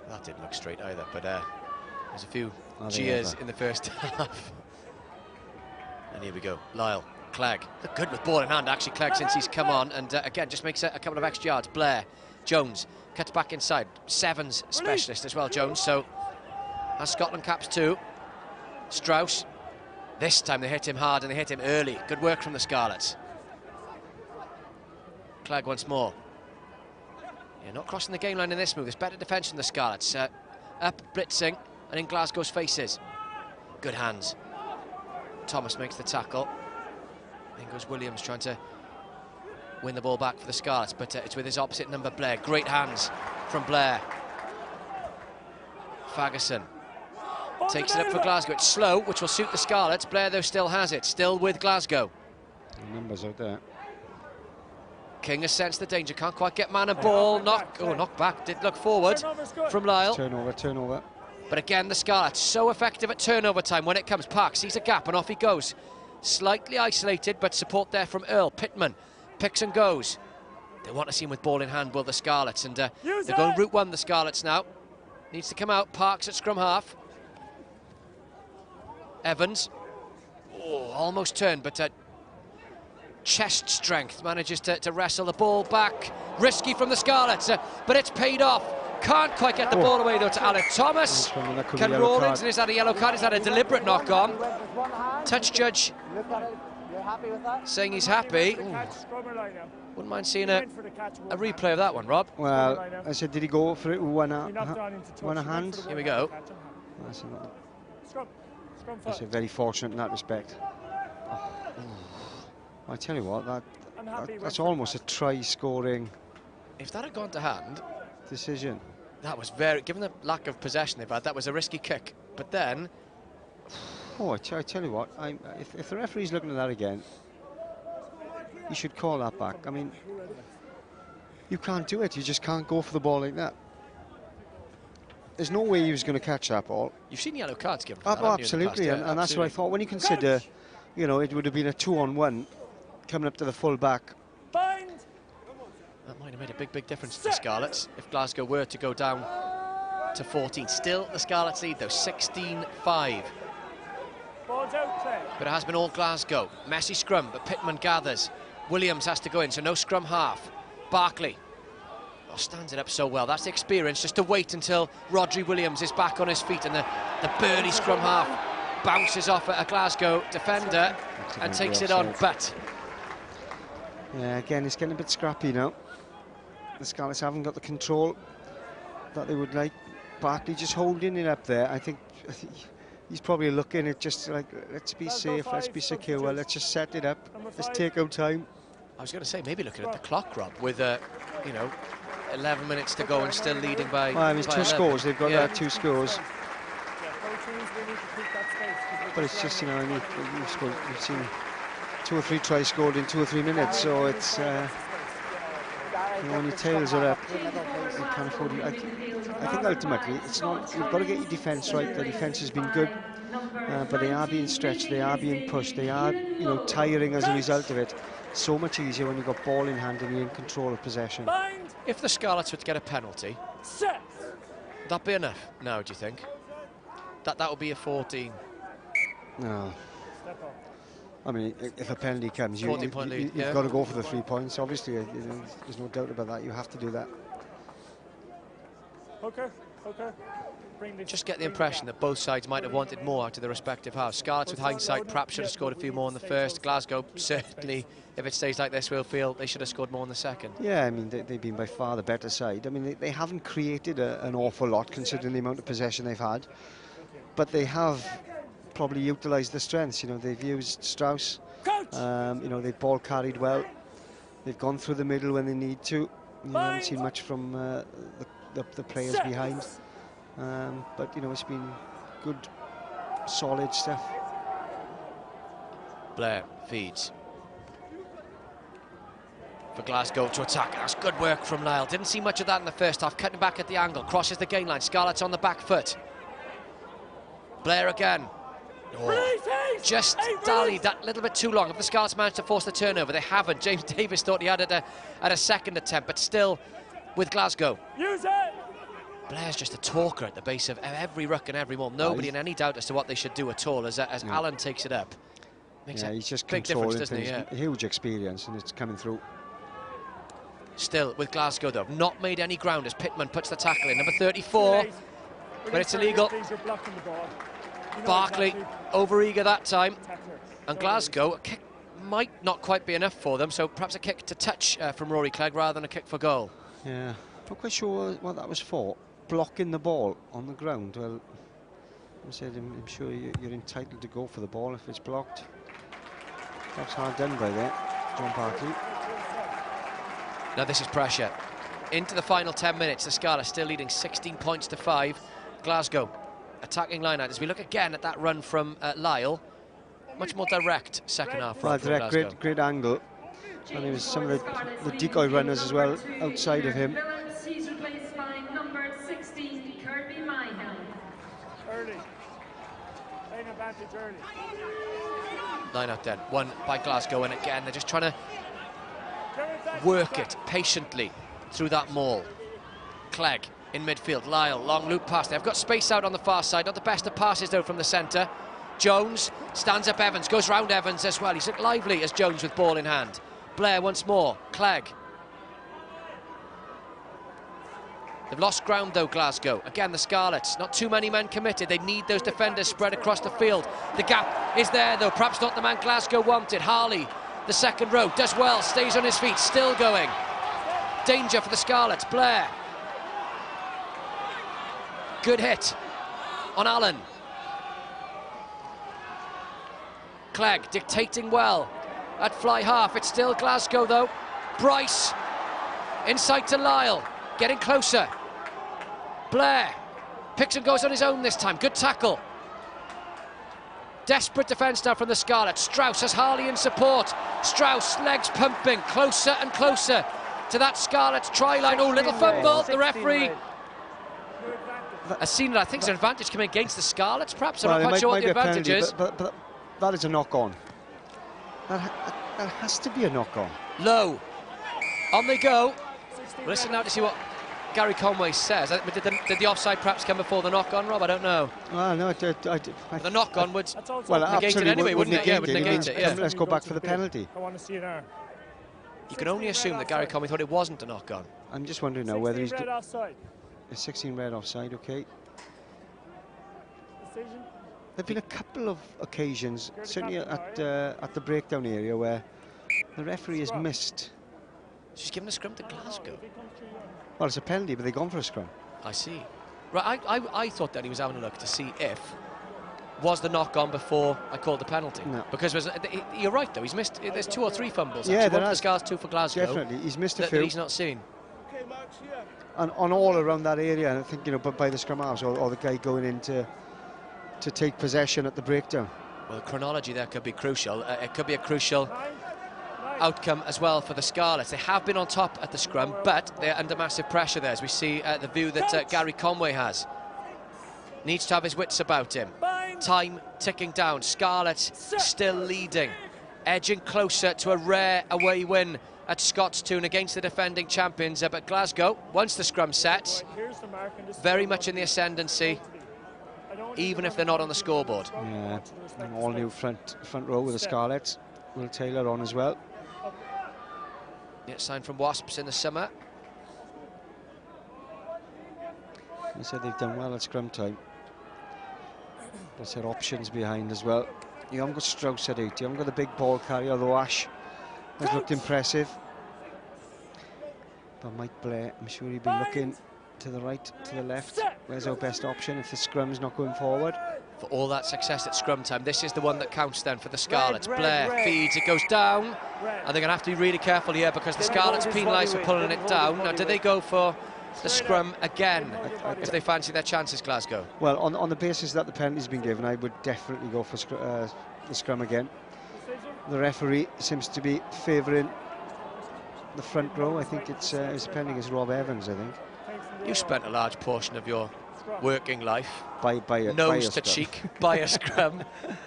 That didn't look straight either, but there's a few cheers in the first half. And here we go. Lyle, Clegg. Look good with ball in hand, actually, Clegg, since he's come on. And again, just makes a couple of extra yards. Blair, Jones, cuts back inside. Sevens specialist as well, Jones. So has Scotland caps too. Strauss. This time they hit him hard and they hit him early. Good work from the Scarlets. Clegg once more. Yeah, not crossing the game line in this move. There's better defence from the Scarlets. Up, blitzing, and in Glasgow's faces. Good hands. Thomas makes the tackle. Then goes Williams trying to win the ball back for the Scarlets, but it's with his opposite number, Blair. Great hands from Blair. Fagerson takes it up for Glasgow. It's slow, which will suit the Scarlets. Blair, though, still has it. Still with Glasgow. The numbers out there. King has sensed the danger. Can't quite get man and ball. Knock back. Did look forward from Lyle. Turnover. But again, the Scarlets so effective at turnover time when it comes. Park sees a gap and off he goes. Slightly isolated, but support there from Earl. Pittman picks and goes. They want to see him with ball in hand, will the Scarlets? And they're going route one, the Scarlets now. Needs to come out. Parks at scrum half. Evans. Oh, almost turned, but chest strength manages to wrestle the ball back. Risky from the Scarlets, but it's paid off. Can't quite get the ball away though to Alec Thomas. Ken Rawlings, and is that a yellow card? Is that a deliberate knock on? Touch judge saying he's happy. Ooh. Wouldn't mind seeing a replay of that one, Rob. Well, I said, did he go for it with one hand? Here we go. That's very fortunate in that respect. I tell you what, that's almost a try-scoring. If that had gone to hand, decision. That was very, given the lack of possession they've had, that was a risky kick. But then, I tell you what, if the referee's looking at that again, he should call that back. I mean, you can't do it. You just can't go for the ball like that. There's no way he was going to catch that ball. You've seen yellow cards given. Absolutely, and that's what I thought. When you consider, you know, it would have been a 2-on-1 coming up to the full back. That might have made a big difference to the Scarlets if Glasgow were to go down to 14. Still the Scarlets lead though, 16-5. But it has been all Glasgow. Messy scrum, but Pittman gathers. Williams has to go in, so no scrum half. Barkley stands it up so well. That's the experience, just to wait until Rodri Williams is back on his feet and the burly scrum half bounces off a Glasgow defender and takes it on, but... Yeah, again, it's getting a bit scrappy now. The Scarlets haven't got the control that they would like. Barkley just holding it up there. I think he's probably looking at just like, let's be safe, let's be secure, well, let's just set it up, let's take our time. I was going to say, maybe looking at the clock, Rob, with, you know, 11 minutes to go and still leading by... Well, I mean, it's 2 scores, they've got 2 scores. But it's just, you know, we've seen 2 or 3 tries scored in 2 or 3 minutes, so it's, you know, when your tails are up, you can't afford it. I think ultimately, it's not, you've got to get your defence right. The defence has been good, but they are being stretched, they are being pushed, they are, you know, tiring as a result of it. So much easier when you've got ball in hand and you're in control of possession. If the Scarlets were to get a penalty, would that be enough now, do you think? That would be a 14. No. I mean, if a penalty comes, you've yeah, got to go for the 3 points. Obviously, you know, there's no doubt about that. You have to do that. Okay. Just get the impression that both sides might have wanted more out of the respective halves. Scarlets, with hindsight, perhaps should have scored a few more in the first. Glasgow, certainly, if it stays like this, will feel they should have scored more in the second. Yeah, I mean, they've been by far the better side. I mean, they haven't created an awful lot, considering the amount of possession they've had. But they have probably utilised the strengths. You know, they've used Strauss. You know, they've ball carried well. They've gone through the middle when they need to. You haven't seen much from the players behind. But, you know, it's been good, solid stuff. Blair feeds for Glasgow to attack. That's good work from Lyle. Didn't see much of that in the first half. Cutting back at the angle, crosses the gain line. Scarlets on the back foot. Blair again. Oh, just dallied that little bit too long. If the Scarlets managed to force the turnover, they haven't. James Davis thought he had it at a second attempt, but still with Glasgow. Use it. Blair's just a talker at the base of every ruck and every maul. Nobody in any doubt as to what they should do at all as Alan takes it up. Makes he's just big difference, doesn't he? Yeah. Huge experience, and it's coming through. Still with Glasgow, though, not made any ground as Pittman puts the tackle in. Number 34, but it's illegal. Barkley over-eager that time. And Glasgow, a kick might not quite be enough for them, so perhaps a kick to touch from Rory Clegg rather than a kick for goal. Yeah, not quite sure what that was for. Blocking the ball on the ground. Well, I'm sure you're entitled to go for the ball if it's blocked. That's hard done by there, John Barkley. Now this is pressure. Into the final 10 minutes, the Scarlets still leading 16 points to 5. Glasgow attacking line out as we look again at that run from Lyle. Much more direct second half run from Glasgow. Great angle. And there was some of the decoy runners as well outside of him. Line out then, won by Glasgow, and again they're just trying to work it patiently through that maul. Clegg in midfield, Lyle, long loop pass. They've got space out on the far side, not the best of passes though from the centre. Jones stands up Evans, goes round Evans as well. He's looked lively as Jones with ball in hand. Blair once more, Clegg. They've lost ground though, Glasgow. Again, the Scarlets, not too many men committed. They need those defenders spread across the field. The gap is there though, perhaps not the man Glasgow wanted. Harley, the second row, does well, stays on his feet, still going. Danger for the Scarlets, Blair. Good hit on Allen. Clegg dictating well at fly half. It's still Glasgow though. Bryce inside to Lyle, getting closer. Blair picks and goes on his own this time. Good tackle. Desperate defence now from the Scarlets. Strauss has Harley in support. Strauss, legs pumping, closer and closer to that Scarlets try line. Oh, little fumble. The referee has seen it. I think it's an advantage coming against the Scarlets, perhaps. I'm not quite sure what the advantage is. But that is a knock-on. That has to be a knock-on. Low. On they go. Listen now to see what Gary Conway says. Did the offside perhaps come before the knock-on, Rob? I don't know. Well, no, the knock-on would negate it anyway, wouldn't it? Yeah, would negate it, yeah. Let's go back for the penalty. I want to see it now. You can only assume that Gary Conway thought it wasn't a knock-on. I'm just wondering now whether he's... offside. A 16 red offside, okay. Decision? There've been a couple of occasions, certainly at the breakdown area, where the referee has missed. She's given a scrum to Glasgow. Well, it's a penalty, but they've gone for a scrum. I see. Right, I thought that he was having a look to see if was the knock on before I called the penalty. No. Because you're right though, he's missed. There's 2 or 3 fumbles. Yeah, actually. there One for the has. Scars, 2 for Glasgow. Definitely, he's missed a that few. he's not seen. And on all around that area, and I think, you know, by the scrum halves or the guy going in to take possession at the breakdown. Well, the chronology there could be crucial. It could be a crucial outcome as well for the Scarlets. They have been on top at the scrum, but they're under massive pressure there, as we see the view that Gary Conway has. Needs to have his wits about him. Time ticking down. Scarlets still leading, edging closer to a rare away win at Scottstown against the defending champions. But Glasgow, once the scrum sets, very much in the ascendancy, even if they're not on the scoreboard. Yeah, an all new front row with the Scarlets. Will Taylor on as well. Yeah, signed from Wasps in the summer. They said they've done well at scrum time. There's their options behind as well. You haven't got Strauss at 8. You haven't got the big ball carrier, although Ash has looked impressive. But Mike Blair, I'm sure he'd be looking to the right, to the left. Where's our best option if the scrum's not going forward? For all that success at scrum time, this is the one that counts then for the Scarlets. Blair feeds, it goes down, and they're going to have to be really careful here because the Scarlets penalised for pulling it down. Now, do they go for the scrum again if they fancy their chances, Glasgow? Well, on the basis that the penalty's been given, I would definitely go for the scrum again. The referee seems to be favouring the front row. I think it's penalty against Rob Evans, I think. You spent a large portion of your working life nose to cheek by a scrum.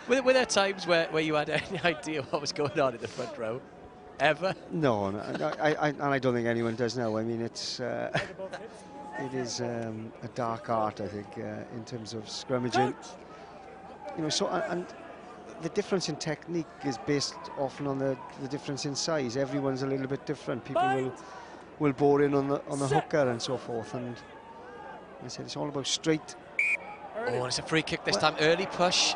Were there times where you had any idea what was going on in the front row? Ever? No, and I don't think anyone does now. I mean, it is a dark art, I think, in terms of scrummaging. You know, so and the difference in technique is based often on the difference in size. Everyone's a little bit different. People will bore in on the hooker and so forth. And I said it's all about straight. Oh, and it's a free kick this time. Early push.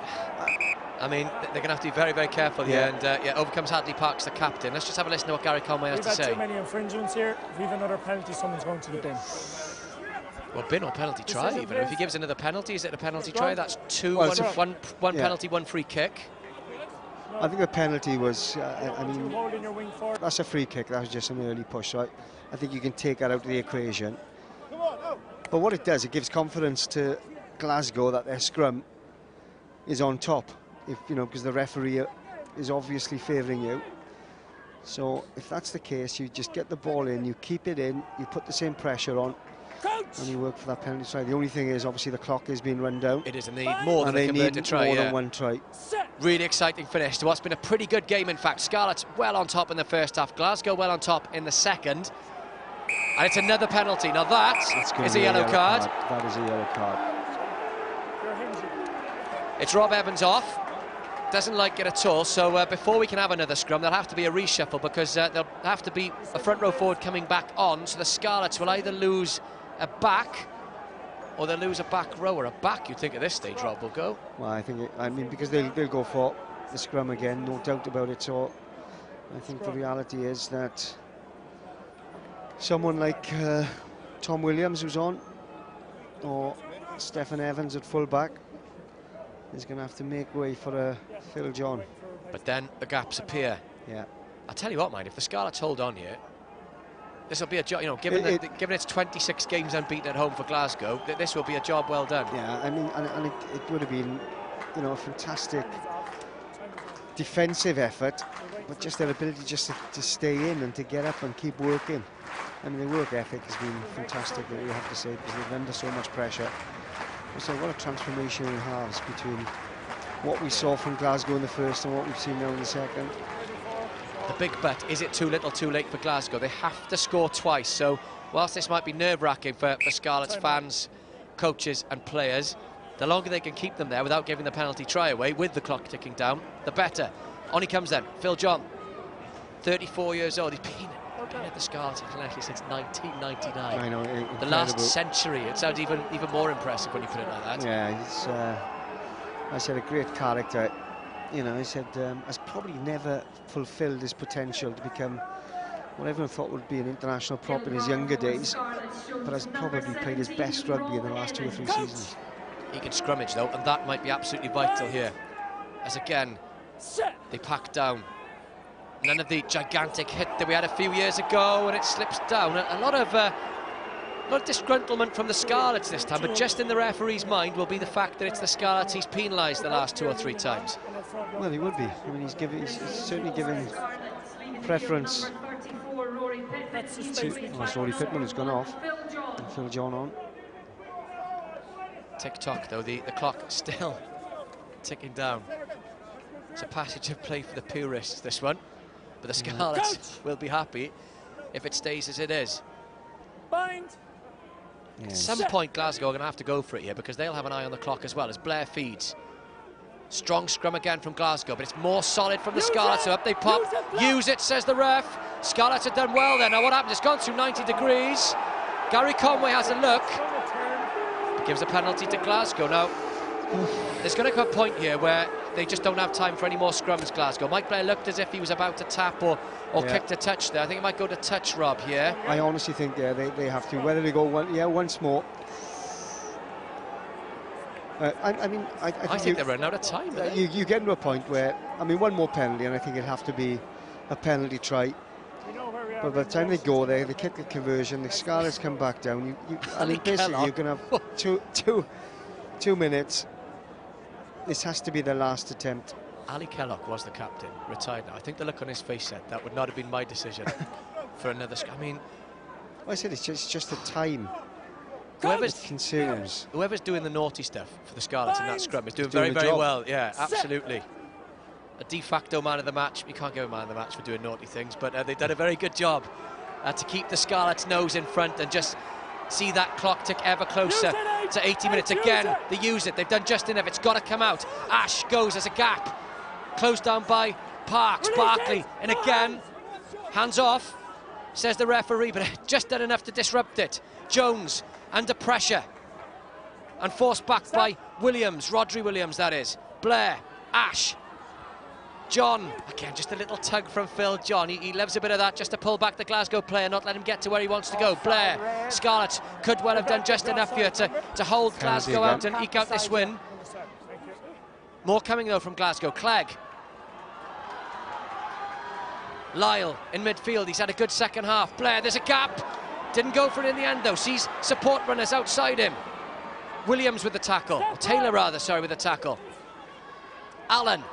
I mean, they're going to have to be very, very careful here. And yeah, overcomes Hadley Parks, the captain. Let's just have a listen to what Gary Conway has to say. We've had too many infringements here. If we've another penalty, someone's going to the bin. Well, bin or penalty try, even. If he gives another penalty, is it a penalty try? That's two, one penalty, one free kick. I think the penalty was, I mean, that's a free kick. That was just an early push. So I think you can take that out of the equation. But what it does, it gives confidence to Glasgow that their scrum is on top. If you know, because the referee is obviously favouring you. So if that's the case, you just get the ball in, you keep it in, you put the same pressure on, and you work for that penalty try. The only thing is, obviously, the clock is being run down. It is, and they need more than a converted try. More than one try. Really exciting finish to what's been a pretty good game, in fact. Scarlets well on top in the first half, Glasgow well on top in the second. And it's another penalty. Now that is a yellow card. That is a yellow card. It's Rob Evans off. Doesn't like it at all. So before we can have another scrum, there'll have to be a reshuffle because there'll have to be a front row forward coming back on. So the Scarlets will either lose a back or they'll lose a back row or a back. You'd think at this stage, Rob will go. Well, I think, I mean, because they'll go for the scrum again, no doubt about it. So I think the reality is that someone like Tom Williams, who's on, or Stephen Evans at full back, is going to have to make way for Phil John. But then the gaps appear. Yeah. I'll tell you what, mind, if the Scarlets hold on here, this will be a job, you know, given its 26 games unbeaten at home for Glasgow, this will be a job well done. Yeah, I mean, and it would have been, you know, a fantastic defensive effort, but just their ability just to stay in and to get up and keep working. I mean, their work ethic has been fantastic, you have to say, because they've been under so much pressure. So what a transformation in halves between what we saw from Glasgow in the first and what we've seen now in the second. The big but, is it too little too late for Glasgow? They have to score twice, so whilst this might be nerve-wracking for Scarlets fans, coaches and players, the longer they can keep them there without giving the penalty try away with the clock ticking down, the better. On he comes then, Phil John, 34 years old. He's been at the Scarlets internationally since 1999. I know, the last century. It sounds even more impressive when you put it like that. Yeah, I said, a great character. You know, I said, has probably never fulfilled his potential to become what everyone thought would be an international prop in his younger days, but has probably played his best rugby in the last 2 or 3 seasons. He can scrummage though, and that might be absolutely vital here. As again, they pack down. None of the gigantic hit that we had a few years ago, and it slips down. A lot of disgruntlement from the Scarlets this time, but just in the referee's mind will be the fact that it's the Scarlets he's penalised the last 2 or 3 times. Well, he would be. I mean, he's certainly given preference to... Oh, it's Rory Pittman who's gone off. And Phil John on. Tick-tock, though, the clock still ticking down. It's a passage of play for the purists, this one. But the Scarlets will be happy if it stays as it is. Bind. At some point, Glasgow are going to have to go for it here because they'll have an eye on the clock as well as Blair feeds. Strong scrum again from Glasgow, but it's more solid from the Scarlets. So up they pop. Use it, says the ref. Scarlets have done well there. Now what happens? It's gone through 90 degrees. Gary Conway has a look. Gives a penalty to Glasgow. Now, there's going to come a point here where they just don't have time for any more scrums, Glasgow. Mike Blair looked as if he was about to tap or kick a touch there. I think it might go to touch, Rob, here. I honestly think, they have to. Whether they go once more. I think they're running out of time. You get to a point where, I mean, one more penalty, and I think it'd have to be a penalty try. But by the time they go there, they kick the conversion, the Scarlets come back down. I mean, basically, you're going to have 2 minutes. This has to be their last attempt. Ali Kellogg was the captain, retired now. I think the look on his face said that would not have been my decision for another. I mean, I said it's just the time. Whoever's doing the naughty stuff for the Scarlets in that scrum is doing very, very well. Yeah, absolutely. A de facto man of the match. You can't give a man of the match for doing naughty things, but they've done a very good job to keep the Scarlets' nose in front and just see that clock tick ever closer to 80 minutes. Again, they use it. They've done just enough. It's got to come out. Ash goes as a gap. Closed down by Parks. Barkley. And again, hands off, says the referee, but just done enough to disrupt it. Jones under pressure and forced back by Williams, Rodri Williams, that is. Blair, Ash, John, again, just a little tug from Phil John. He loves a bit of that, just to pull back the Glasgow player, not let him get to where he wants to go. Blair, Scarlets could well have done just enough here to hold Glasgow out and eke out this win. More coming, though, from Glasgow. Clegg. Lyle in midfield, he's had a good second half. Blair, there's a gap. Didn't go for it in the end, though. Sees support runners outside him. Williams with the tackle. Or Taylor, rather, sorry, with the tackle. Allen.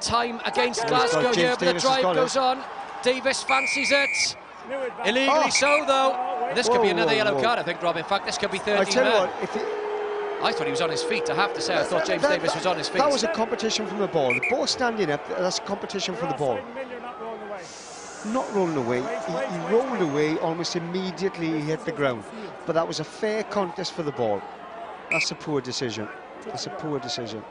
Time against Glasgow here, but the drive goes on. Davis fancies it. Illegally so, though. This could be another yellow card, I think, Rob. In fact, this could be 13 men. I tell you what, I thought he was on his feet, I have to say. I thought James Davis was on his feet. That was a competition from the ball. The ball standing up, that's a competition for the ball. Not rolling away. He rolled away almost immediately he hit the ground. But that was a fair contest for the ball. That's a poor decision. That's a poor decision.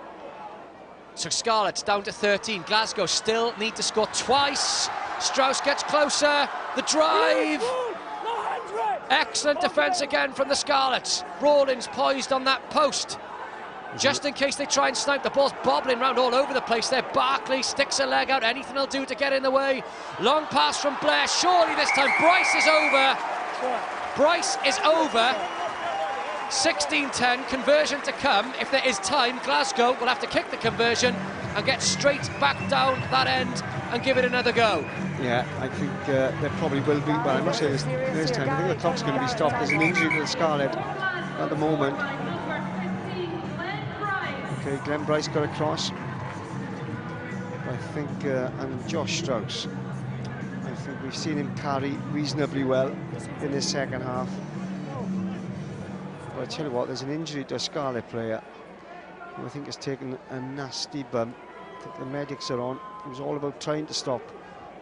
So Scarlets down to 13. Glasgow still need to score twice. Strauss gets closer. The drive. Excellent defence again from the Scarlets. Rawlins poised on that post. Just in case they try and snipe, the ball's bobbling around all over the place there. Barkley sticks a leg out, anything he'll do to get in the way. Long pass from Blair, surely this time. Bryce is over. Bryce is over. 16-10, conversion to come. If there is time, Glasgow will have to kick the conversion and get straight back down that end and give it another go. Yeah, I think there probably will be, but I must say this time, I think the clock's going to be stopped. There's an injury to the Scarlet at the moment. Okay, Glenn Bryce got across. I think, and Josh Strauss. I think we've seen him carry reasonably well in his second half. But I tell you what, there's an injury to a Scarlet player who I think has taken a nasty bump. I think the medics are on. It was all about trying to stop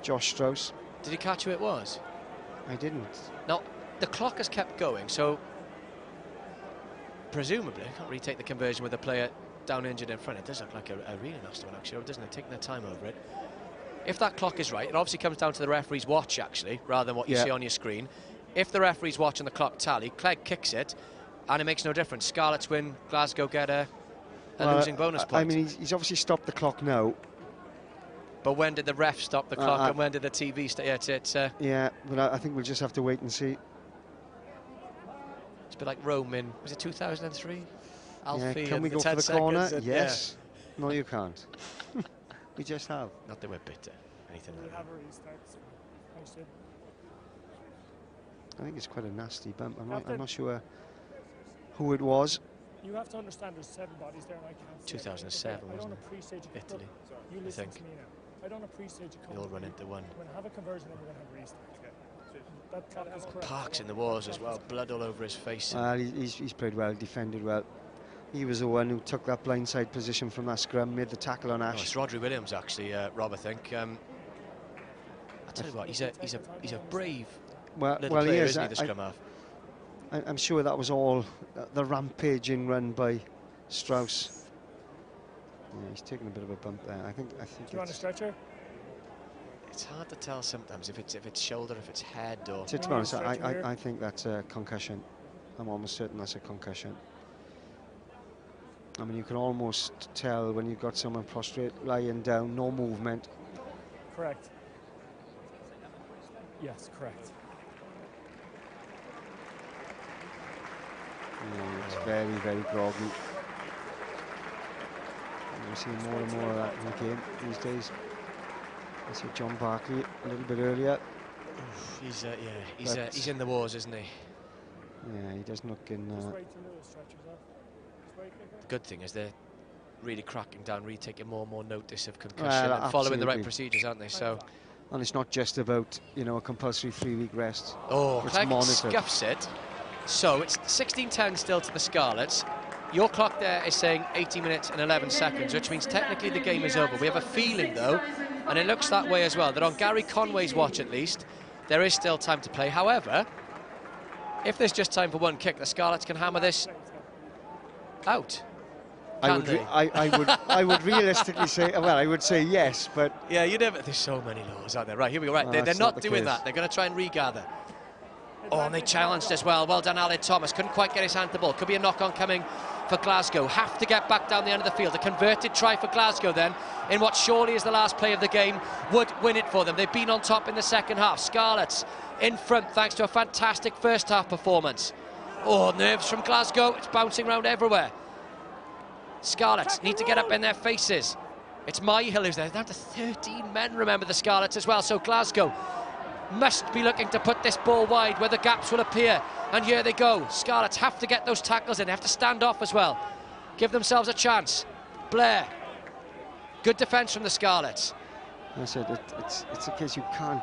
Josh Strauss. Did you catch who it was? I didn't. Now, the clock has kept going, so presumably, I can't really take the conversion with a player down injured in front. It does look like a really nasty one, actually, doesn't it? Taking their time over it. If that clock is right, it obviously comes down to the referee's watch, actually, rather than what you see on your screen. If the referee's watching the clock tally, Clegg kicks it, and it makes no difference. Scarlets win, Glasgow get a a losing bonus point. I mean, he's obviously stopped the clock now. But when did the ref stop the clock and when did the TV start? Yeah, yeah, but I think we'll just have to wait and see. It's a bit like Rome in, was it 2003? Yeah, can we go for the corner? Yes. No, you can't. We just have. Not that we're bitter, anything like that. I think it's quite a nasty bump. I'm not sure who it was. You have to understand there's 7 bodies there and I can't see 2007, I don't appreciate you. Italy, you listen to me now. I don't appreciate you coming. They all run into one. We're going to have a conversion and we're going to have a restart. That clock is correct. Parks in the wars as well, blood all over his face. He's played well, defended well. He was the one who took that blindside position from that scrum, made the tackle on Ash. Oh, it's Rodri Williams actually, Rob, I think. I tell you what, he's a brave little player, he is, isn't he, the scrum half? I'm sure that was all the rampaging run by Strauss. Yeah, he's taking a bit of a bump there. I think. Do you want a stretcher? It's hard to tell sometimes if it's shoulder, if it's head, or. To be honest, I think that's a concussion. I'm almost certain that's a concussion. I mean, you can almost tell when you've got someone prostrate, lying down, no movement. Correct. Yes, correct. Yeah, it's very, very groggy. We're seeing more and more of that in the game these days. I see John Barkley a little bit earlier. He's in the wars, isn't he? Yeah, he doesn't look in. The good thing is they're really cracking down, really taking more and more notice of concussion and following the right procedures, aren't they? So, and it's not just about, you know, a compulsory 3-week rest. Oh, Clegg scuffs it. So it's 16-10 still to the Scarlets. Your clock there is saying 80 minutes and 11 seconds, which means technically the game is over. We have a feeling, though, and it looks that way as well, that on Gary Conway's watch at least, there is still time to play. However, if there's just time for one kick, the Scarlets can hammer this out. I would realistically say, well, I would say yes, but yeah, you never. There's so many laws out there. Right, here we go. Right, they're not doing that. They're going to try and regather. Oh, and they challenged as well. Well done, Aled Thomas. Couldn't quite get his hand to the ball. Could be a knock-on coming for Glasgow. Have to get back down the end of the field. A converted try for Glasgow then, in what surely is the last play of the game, would win it for them. They've been on top in the second half. Scarlets in front thanks to a fantastic first half performance. Oh, nerves from Glasgow. It's bouncing around everywhere. Scarlets need to get up in their faces. It's Myhill who's there. Down to 13 men, remember, the Scarlets as well. So Glasgow must be looking to put this ball wide where the gaps will appear. And here they go. Scarlets have to get those tackles in. They have to stand off as well. Give themselves a chance. Blair. Good defence from the Scarlets. I said it's a case you can't.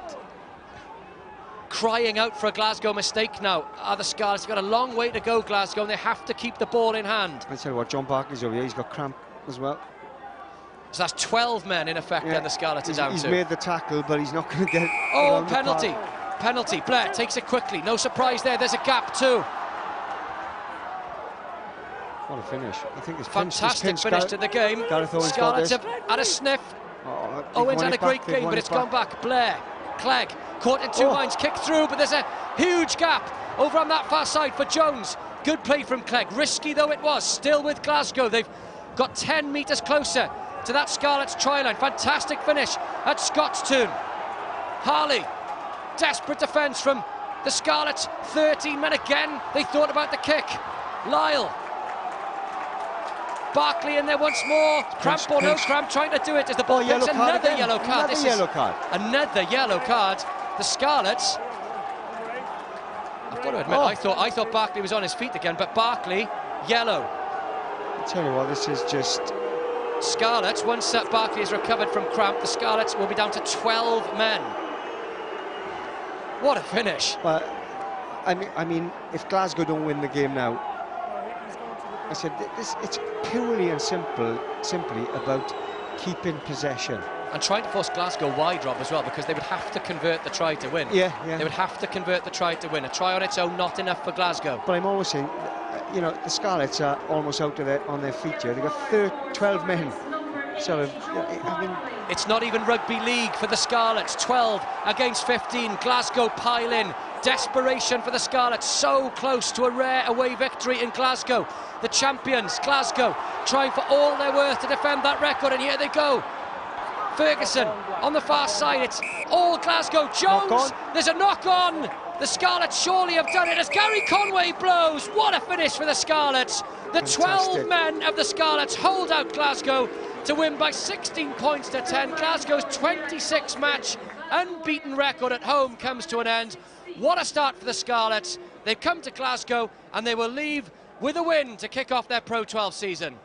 Crying out for a Glasgow mistake now. The Scarlets have got a long way to go, Glasgow, and they have to keep the ball in hand. I tell you what, John Barkley's over here. He's got cramp as well. So that's 12 men in effect, then the Scarlets are down to. He's made the tackle, but he's not going to get. Oh, penalty. Penalty. Blair takes it quickly. No surprise there. There's a gap too. What a finish. I think it's fantastic finish to the game. Scarlets have had a sniff. Owens had a great game, but it's gone back. Blair, Clegg, caught in two lines, kicked through, but there's a huge gap over on that far side for Jones. Good play from Clegg. Risky though it was, still with Glasgow. They've got 10 metres closer to that Scarlets try line. Fantastic finish at Scottstown. Harley, desperate defence from the Scarlets. 13 men again. They thought about the kick. Lyle. Barkley in there once more. Cramp or no cramp, trying to do it as the ball gets another yellow card. Another yellow card. The Scarlets. I've got to admit, I thought Barkley was on his feet again, but Barkley, yellow. I tell you what, this is just. Scarlets, once Barkley is recovered from cramp, the Scarlets will be down to 12 men. What a finish. But I mean, if Glasgow don't win the game now, I said it's purely and simply about keeping possession. And trying to force Glasgow wide, Rob, as well, because they would have to convert the try to win. Yeah. They would have to convert the try to win. A try on its own, not enough for Glasgow. But I'm always saying, you know, the Scarlets are almost out of on their feet here. They've got 12 men sort of, I mean... It's not even rugby league for the Scarlets. 12 against 15. Glasgow pile in. Desperation for the Scarlets, so close to a rare away victory in Glasgow. The champions, Glasgow, trying for all their worth to defend that record, and here they go. Ferguson on the far side, it's all Glasgow. Jones, there's a knock on. The Scarlets surely have done it as Gary Conway blows. What a finish for the Scarlets. The 12 men of the Scarlets hold out Glasgow to win by 16 points to 10. Glasgow's 26-match unbeaten record at home comes to an end. What a start for the Scarlets. They've come to Glasgow and they will leave with a win to kick off their Pro 12 season.